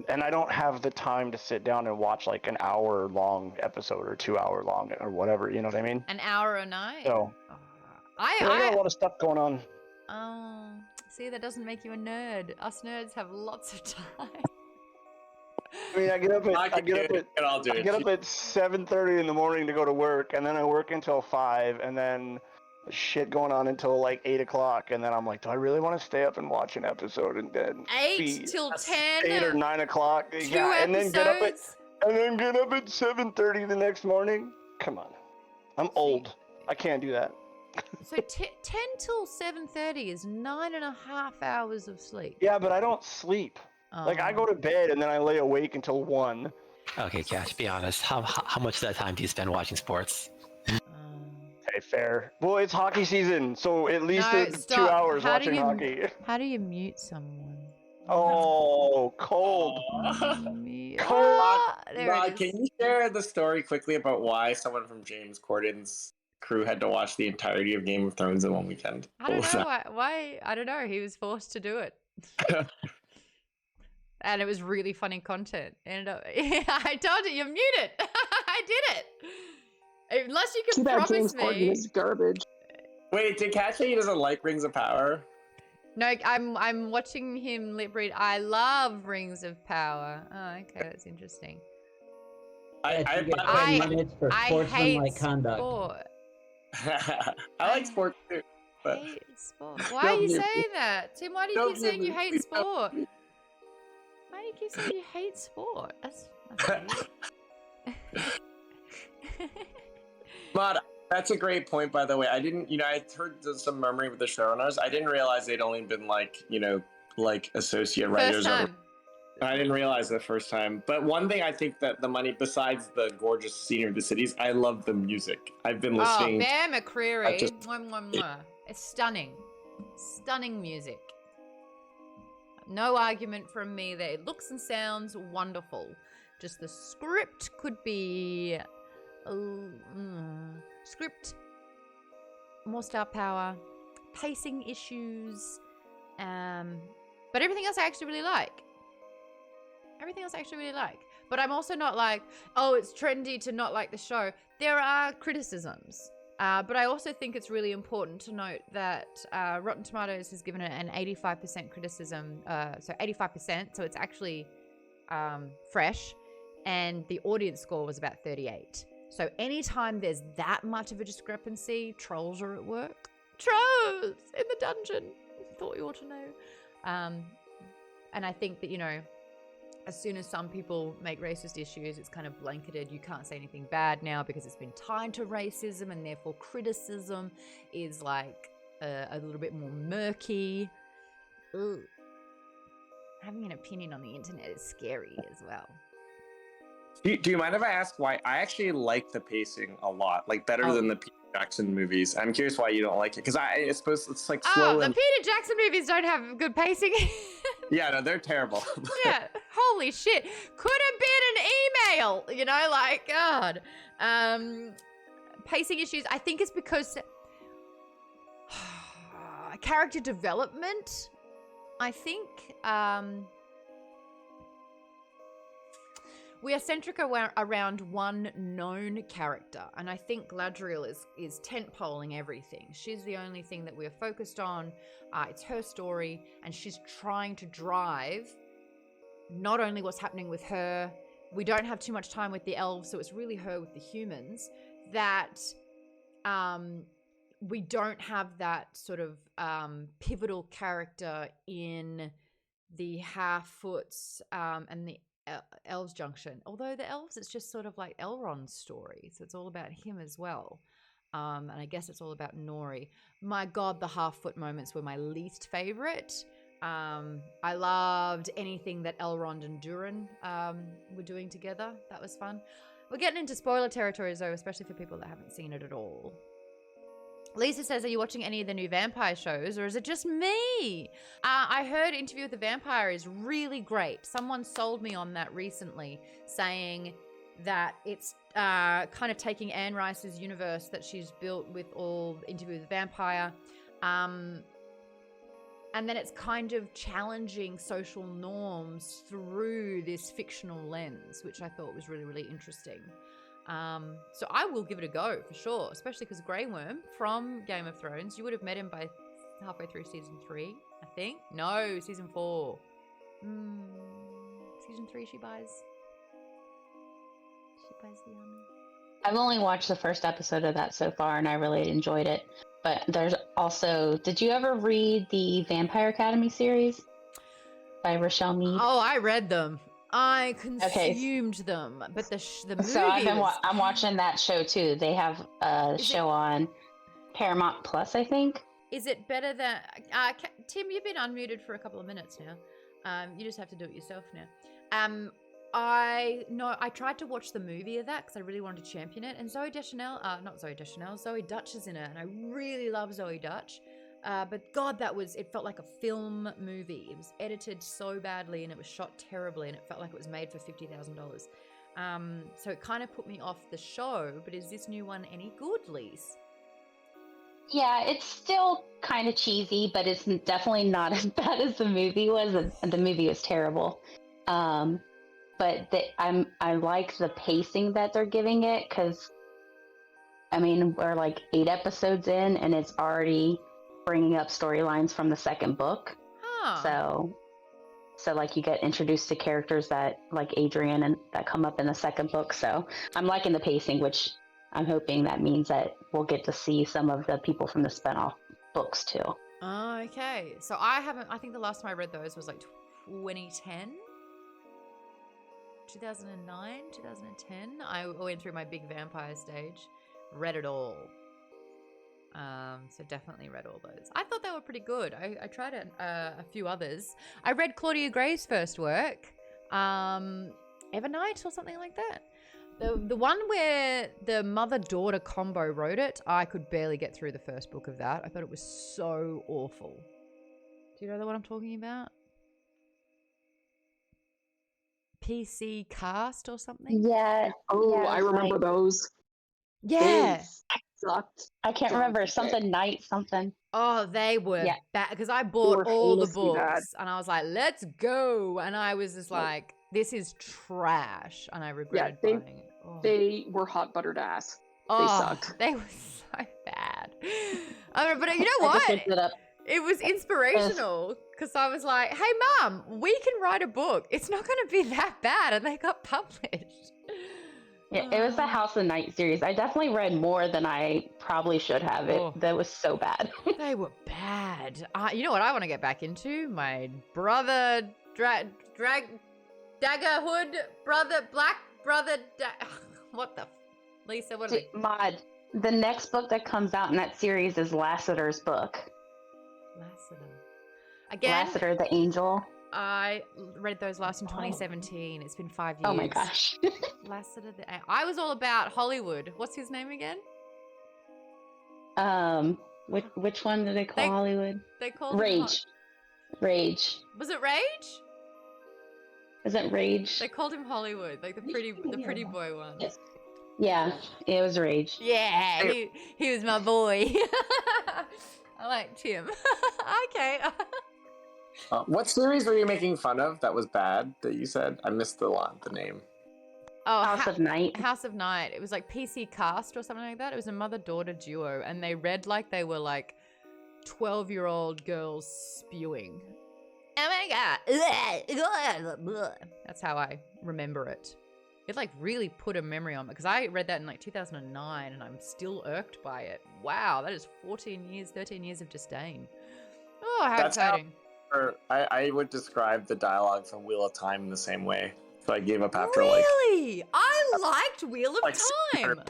And I don't have the time to sit down and watch like an hour long episode or 2 hour long or whatever. You know what I mean? An hour a night. So I got a lot of stuff going on. Oh, see, that doesn't make you a nerd. Us nerds have lots of time. I mean, I get up I get at 7:30 in the morning to go to work, and then I work until 5, and then shit going on until like 8 o'clock, and then I'm like, do I really want to stay up and watch an episode and then 8 till 10. 8 or 9 o'clock? 2 and then get up episodes. at 7:30 the next morning. Come on, I'm old. I can't do that. So 10 till 7:30 is 9.5 hours of sleep. Yeah, but I don't sleep. Like I go to bed and then I lay awake until 1. Okay, Cash, be honest. How much of that time do you spend watching sports? Okay, fair. Well, it's hockey season, so at least No, it's 2 stop. hours How do watching you- hockey. How do you mute someone? Oh, cold. Mute. Cold. There it is. Can you share the story quickly about why someone from James Corden's crew had to watch the entirety of Game of Thrones in one weekend? I don't know why. I don't know. He was forced to do it. And it was really funny content. And I told you, you're muted. I did it. Unless you Too can bad promise James Corden me. is garbage. Wait, did Kat say he doesn't like Rings of Power? No, I'm watching him lip read. I love Rings of Power. Oh, okay, that's interesting. You get 10 I- minutes for I sportsmanlike hate conduct. sport. I like sports too. I But hate sport. Why are you saying that? Tim, why do you Don't keep saying give you me- hate please don't. sport? Why do you keep saying you hate sport? That's weird. Maude, that's a great point, by the way. I didn't, I heard some murmuring with the showrunners. I didn't realize they'd only been like associate writers. First time. I didn't realize the first time. But one thing I think that the money, besides the gorgeous scenery of the cities, I love the music. I've been Oh, listening. Bear McCreary. just- Mwah, mwah, mwah. It's stunning. Stunning music. No argument from me there. It looks and sounds wonderful. Just the script could be... script, more star power, pacing issues, but everything else I actually really like. But I'm also not like, oh, it's trendy to not like the show. There are criticisms. But I also think it's really important to note that Rotten Tomatoes has given it an 85% criticism. So 85%, so it's actually fresh. And the audience score was about 38. So anytime there's that much of a discrepancy, trolls are at work. Trolls in the dungeon. Thought you ought to know. And I think that, as soon as some people make racist issues, it's kind of blanketed. You can't say anything bad now because it's been tied to racism, and therefore criticism is like a little bit more murky. Ugh. Having an opinion on the internet is scary as well. Do you mind if I ask why? I actually like the pacing a lot, like better than the Peter Jackson movies. I'm curious why you don't like it, because I suppose it's like slow. The Peter Jackson movies don't have good pacing. Yeah, no, they're terrible. Yeah, holy shit. Could have been an email, God. Pacing issues, I think it's because character development, I think. We are centric around one known character, and I think Gladriel is tent-poling everything. She's the only thing that we're focused on. It's her story, and she's trying to drive not only what's happening with her. We don't have too much time with the elves, so it's really her with the humans. That we don't have that sort of pivotal character in the Half-Foots and the Elves Junction. Although the elves, it's just sort of like Elrond's story, so it's all about him as well. And I guess it's all about Nori. My God, the Half-Foot moments were my least favorite. I loved anything that Elrond and Durin were doing together. That was fun. We're getting into spoiler territory, though, especially for people that haven't seen it at all. Lisa says, are you watching any of the new vampire shows, or is it just me? I heard Interview with the Vampire is really great. Someone sold me on that recently, saying that it's kind of taking Anne Rice's universe that she's built with all Interview with the Vampire, and then it's kind of challenging social norms through this fictional lens, which I thought was really, really interesting. So I will give it a go for sure, especially because Grey Worm from Game of Thrones, you would have met him by halfway through season 3, I think. No, season 4. Season 3 she buys the army. I've only watched the first episode of that so far, and I really enjoyed it. But there's also, did you ever read the Vampire Academy series by Rochelle Mead? Oh, I read them. I consumed them, but the movie. So I'm watching that show too. They have a show on Paramount Plus, I think. Is it better than Tim? You've been unmuted for a couple of minutes now. You just have to do it yourself now. I tried to watch the movie of that because I really wanted to champion it, and Zoe Dutch is in it, and I really love Zoe Dutch. But God, it felt like a film movie. It was edited so badly, and it was shot terribly, and it felt like it was made for $50,000. So it kind of put me off the show. But is this new one any good, Lise? Yeah, it's still kind of cheesy, but it's definitely not as bad as the movie was. The movie was terrible. But I like the pacing that they're giving it, because, I mean, we're like 8 episodes in, and it's already bringing up storylines from the second book. So like you get introduced to characters that like Adrian and that come up in the second book. So I'm liking the pacing, which I'm hoping that means that we'll get to see some of the people from the spinoff books too. Oh, okay. So I think the last time I read those was like 2010. 2009, 2010. I went through my big vampire stage, read it all. So definitely read all those. I thought they were pretty good. I tried a few others. I read Claudia Gray's first work, Evernight or something like that. The one where the mother-daughter combo wrote it, I could barely get through the first book of that. I thought it was so awful. Do you know what I'm talking about? PC Cast or something? Yeah. Oh, yeah, I remember those. Yeah. They sucked. I can't remember. Something Night, something. Oh, they were bad, because I They bought were all the famously bad. books and I was like, let's go. And I was just like, this is trash. And I regretted buying it. Oh. They were hot buttered ass. Oh, They sucked. They were so bad. But you know what? It was inspirational, because I was like, hey, Mom, we can write a book. It's not going to be that bad. And they got published. Yeah, it was the House of Night series. I definitely read more than I probly should have. That was so bad. They were bad. You know what I want to get back into? My brother, Daggerhood, black brother, Lisa, what are they? Maude, the next book that comes out in that series is Lassiter's book. Lassiter. Again? Lassiter the Angel. I read those last in 2017. It's been 5 years. Oh my gosh. Lassiter I was all about Hollywood. What's his name again? Which one do they call Hollywood? They called Rage. Rage. Was it Rage? Is it Rage? They called him Hollywood, like the pretty boy one. Yes. Yeah, it was Rage. Yeah, he was my boy. I liked him. Okay. What series were you making fun of that was bad that you said? I missed the name. Oh, House of Night. House of Night. It was like PC Cast or something like that. It was a mother-daughter duo, and they read like they were like 12-year-old girls spewing. Oh my god. That's how I remember it. It like really put a memory on me, because I read that in like 2009 and I'm still irked by it. Wow, that is 13 years of disdain. Oh, how exciting. I would describe the dialogue from Wheel of Time in the same way. So I gave up after Really? I liked Wheel of Time.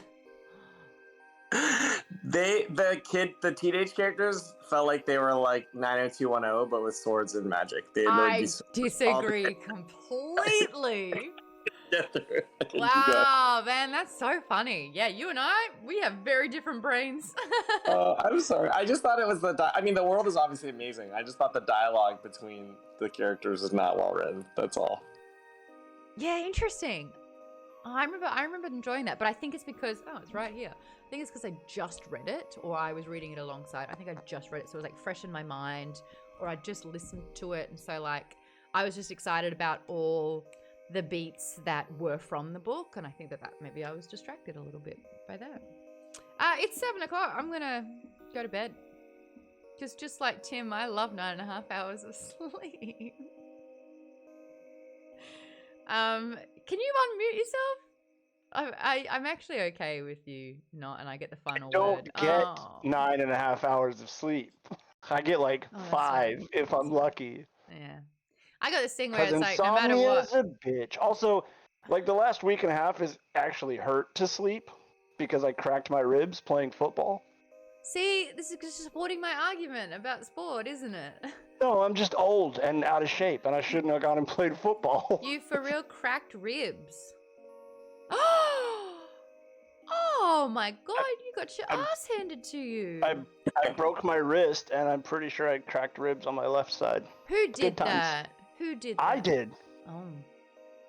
The teenage characters felt like they were like 90210, but with swords and magic. They annoyed me I so disagree completely. together. Wow, man, that's so funny. Yeah, you and I, we have very different brains. I'm sorry. I just thought it was I mean, the world is obviously amazing. I just thought the dialogue between the characters is not well written. That's all. Yeah, interesting. Oh, I remember enjoying that, but I think it's because it's right here. I think it's because I just read it, or I was reading it alongside. I think I just read it, so it was like fresh in my mind, or I just listened to it, and so like I was just excited about all the beats that were from the book, and I think that maybe I was distracted a little bit by that. It's 7 o'clock. I'm gonna go to bed. Just like Tim, I love 9.5 hours of sleep. Can you unmute yourself? I'm actually okay with you not, and I get the final Don't word. get Oh. 9.5 hours of sleep. I get like That's 5 right. if I'm lucky. Yeah. I got this thing where Because it's like no matter insomnia what. is a bitch. Also, like the last week and a half is actually hurt to sleep because I cracked my ribs playing football. See, this is just supporting my argument about sport, isn't it? No, I'm just old and out of shape, and I shouldn't have gone and played football. You for real cracked ribs. Oh my god, you got your ass handed to you. I broke my wrist, and I'm pretty sure I cracked ribs on my left side. Who Good did times. that? Who did that? I did. Oh.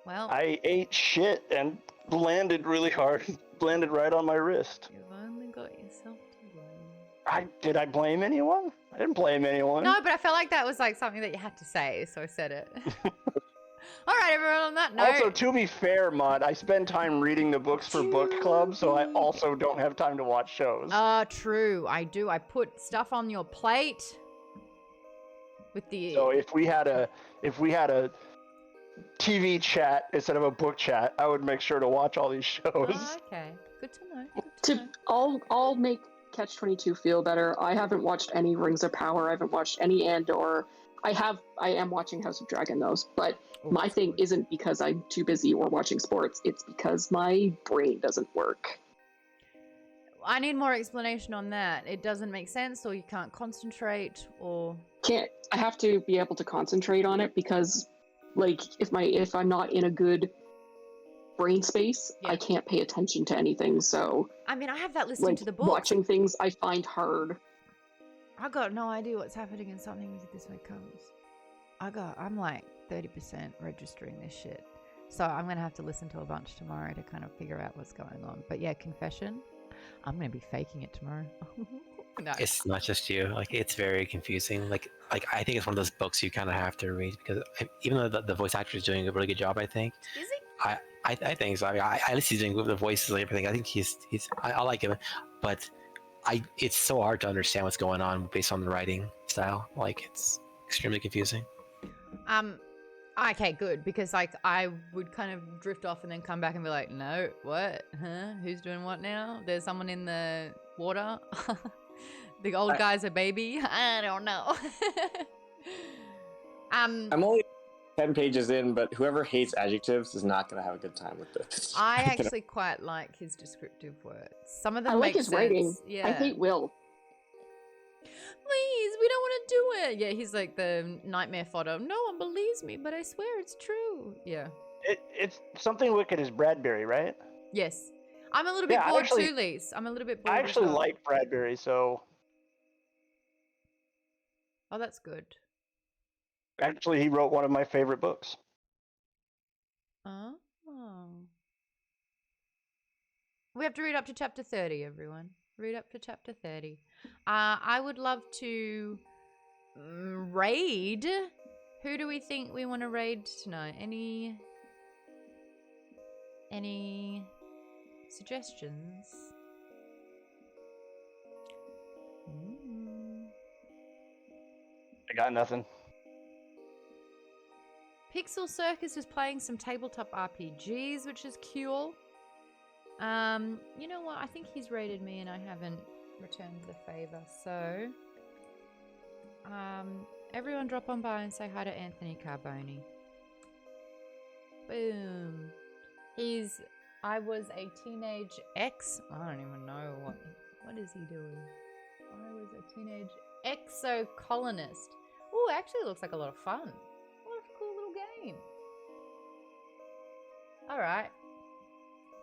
Well, I ate shit and landed really hard. Landed right on my wrist. you've only got yourself to blame. Did I blame anyone? I didn't blame anyone. No, but I felt like that was like something that you had to say, so I said it. All right, everyone, on that note. Also, to be fair, Maude, I spend time reading the books for book club, so I also don't have time to watch shows. True. I do. I put stuff on your plate with the. So if we had a TV chat instead of a book chat, I would make sure to watch all these shows. Oh, okay. Good to know. Good to know. I'll make Catch-22 feel better. I haven't watched any Rings of Power. I haven't watched any Andor. I am watching House of Dragon though, but my thing isn't because I'm too busy or watching sports. It's because my brain doesn't work. I need more explanation on that. It doesn't make sense, or you can't concentrate, or I have to be able to concentrate on it because, like, if I'm not in a good brain space, I can't pay attention to anything. So I mean, I have that listening like, to the book. watching things I find hard. I got no idea what's happening in Something Music This Way Comes. I'm like 30% registering this shit. So I'm going to have to listen to a bunch tomorrow to kind of figure out what's going on. But yeah, confession, I'm going to be faking it tomorrow. No. It's not just you. Like, it's very confusing. Like I think it's one of those books you kind of have to read because even though the voice actor is doing a really good job, I think. Is he? I think so. I mean, at least he's doing the voices and everything. I think I like him, but it's so hard to understand what's going on based on the writing style. Like, it's extremely confusing. Okay, good, because like I would kind of drift off and then come back and be like, no, what? Huh? Who's doing what now? There's someone in the water. The old guy's a baby. I don't know. I'm only 10 pages in, but whoever hates adjectives is not going to have a good time with this. I actually quite like his descriptive words. Some of them I like make his sense. writing. Yeah. I hate Will. Please, we don't want to do it. Yeah, he's like the nightmare fodder. No one believes me, but I swear it's true. Yeah. It's Something Wicked is Bradbury, right? Yes. I'm a little bit bored too, Lise. I'm a little bit bored. I actually as well. like Bradbury, so. Oh, that's good. Actually, he wrote one of my favorite books. Oh. We have to read up to chapter 30, everyone. Read up to chapter 30. I would love to raid. Who do we think we want to raid tonight? Any suggestions? I got nothing. Pixel Circus is playing some tabletop RPGs, which is cool. You know what? I think he's raided me and I haven't returned the favor. So, everyone drop on by and say hi to Anthony Carboni. Boom. I was a teenage ex. I don't even know what What is he doing? I was a teenage exocolonist. Oh, actually looks like a lot of fun. What a cool little game. All right.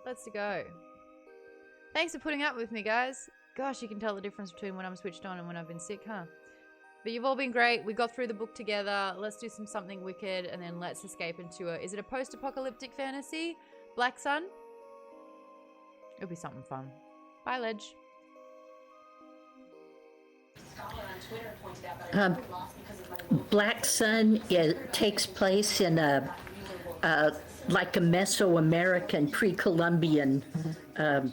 Let's go. Thanks for putting up with me, guys. Gosh, you can tell the difference between when I'm switched on and when I've been sick, huh? But you've all been great. We got through the book together. Let's do something wicked, and then let's escape into a... Is it a post-apocalyptic fantasy? Black Sun? It'll be something fun. Bye, Ledge. Black Sun takes place in a like a Mesoamerican pre-Columbian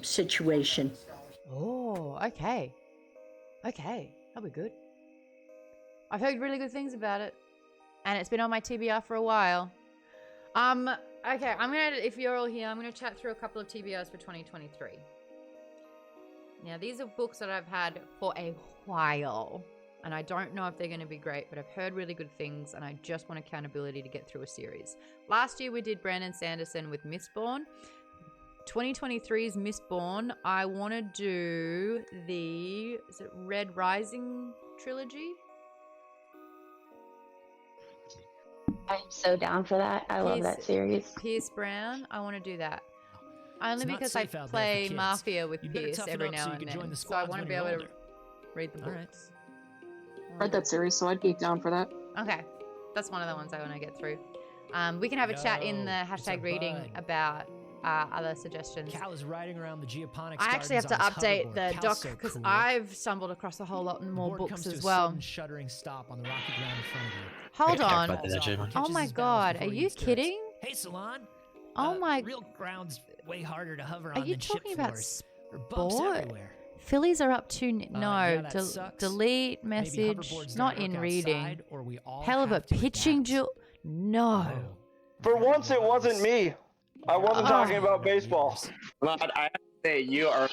situation. Oh, okay. Okay, that'll be good. I've heard really good things about it, and it's been on my TBR for a while. Okay, I'm gonna, if you're all here, I'm gonna chat through a couple of TBRs for 2023. Now, these are books that I've had for a while, and I don't know if they're gonna be great, but I've heard really good things, and I just want accountability to get through a series. Last year, we did Brandon Sanderson with Mistborn. 2023's Mistborn, I want to do the, is it Red Rising trilogy? I'm so down for that. I love that series. Pierce Brown, I want to do that. Only because I play Mafia with Pierce every now and then, so I want to be able to read the books. Read that series, so I'd be down for that. Okay, that's one of the ones I want to get through. We can have a chat in the hashtag reading about other suggestions. Cal is riding around the geoponics. I actually have to update the doc because I've stumbled across a whole lot more books as well. Shuddering stop on the rocky ground in front of you. Hold on. Oh my god, are you kidding? Hey, Salon. Oh my. Real ground's way harder to hover on Are you than ship talking about sport? Phillies are up to no. Yeah, Delete message. Not in reading. Hell of a pitching duel. No. For once, it wasn't me. I wasn't talking about baseball. I have to say, you are...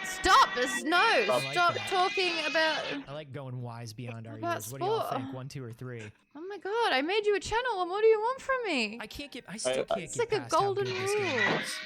Stop! No! Like Stop that. talking about... I like going wise beyond our About years. What do y'all sport. think? 1, 2, or 3? Oh my god, I made you a channel and what do you want from me? I still can't It's get like a past how golden good this game rule. is.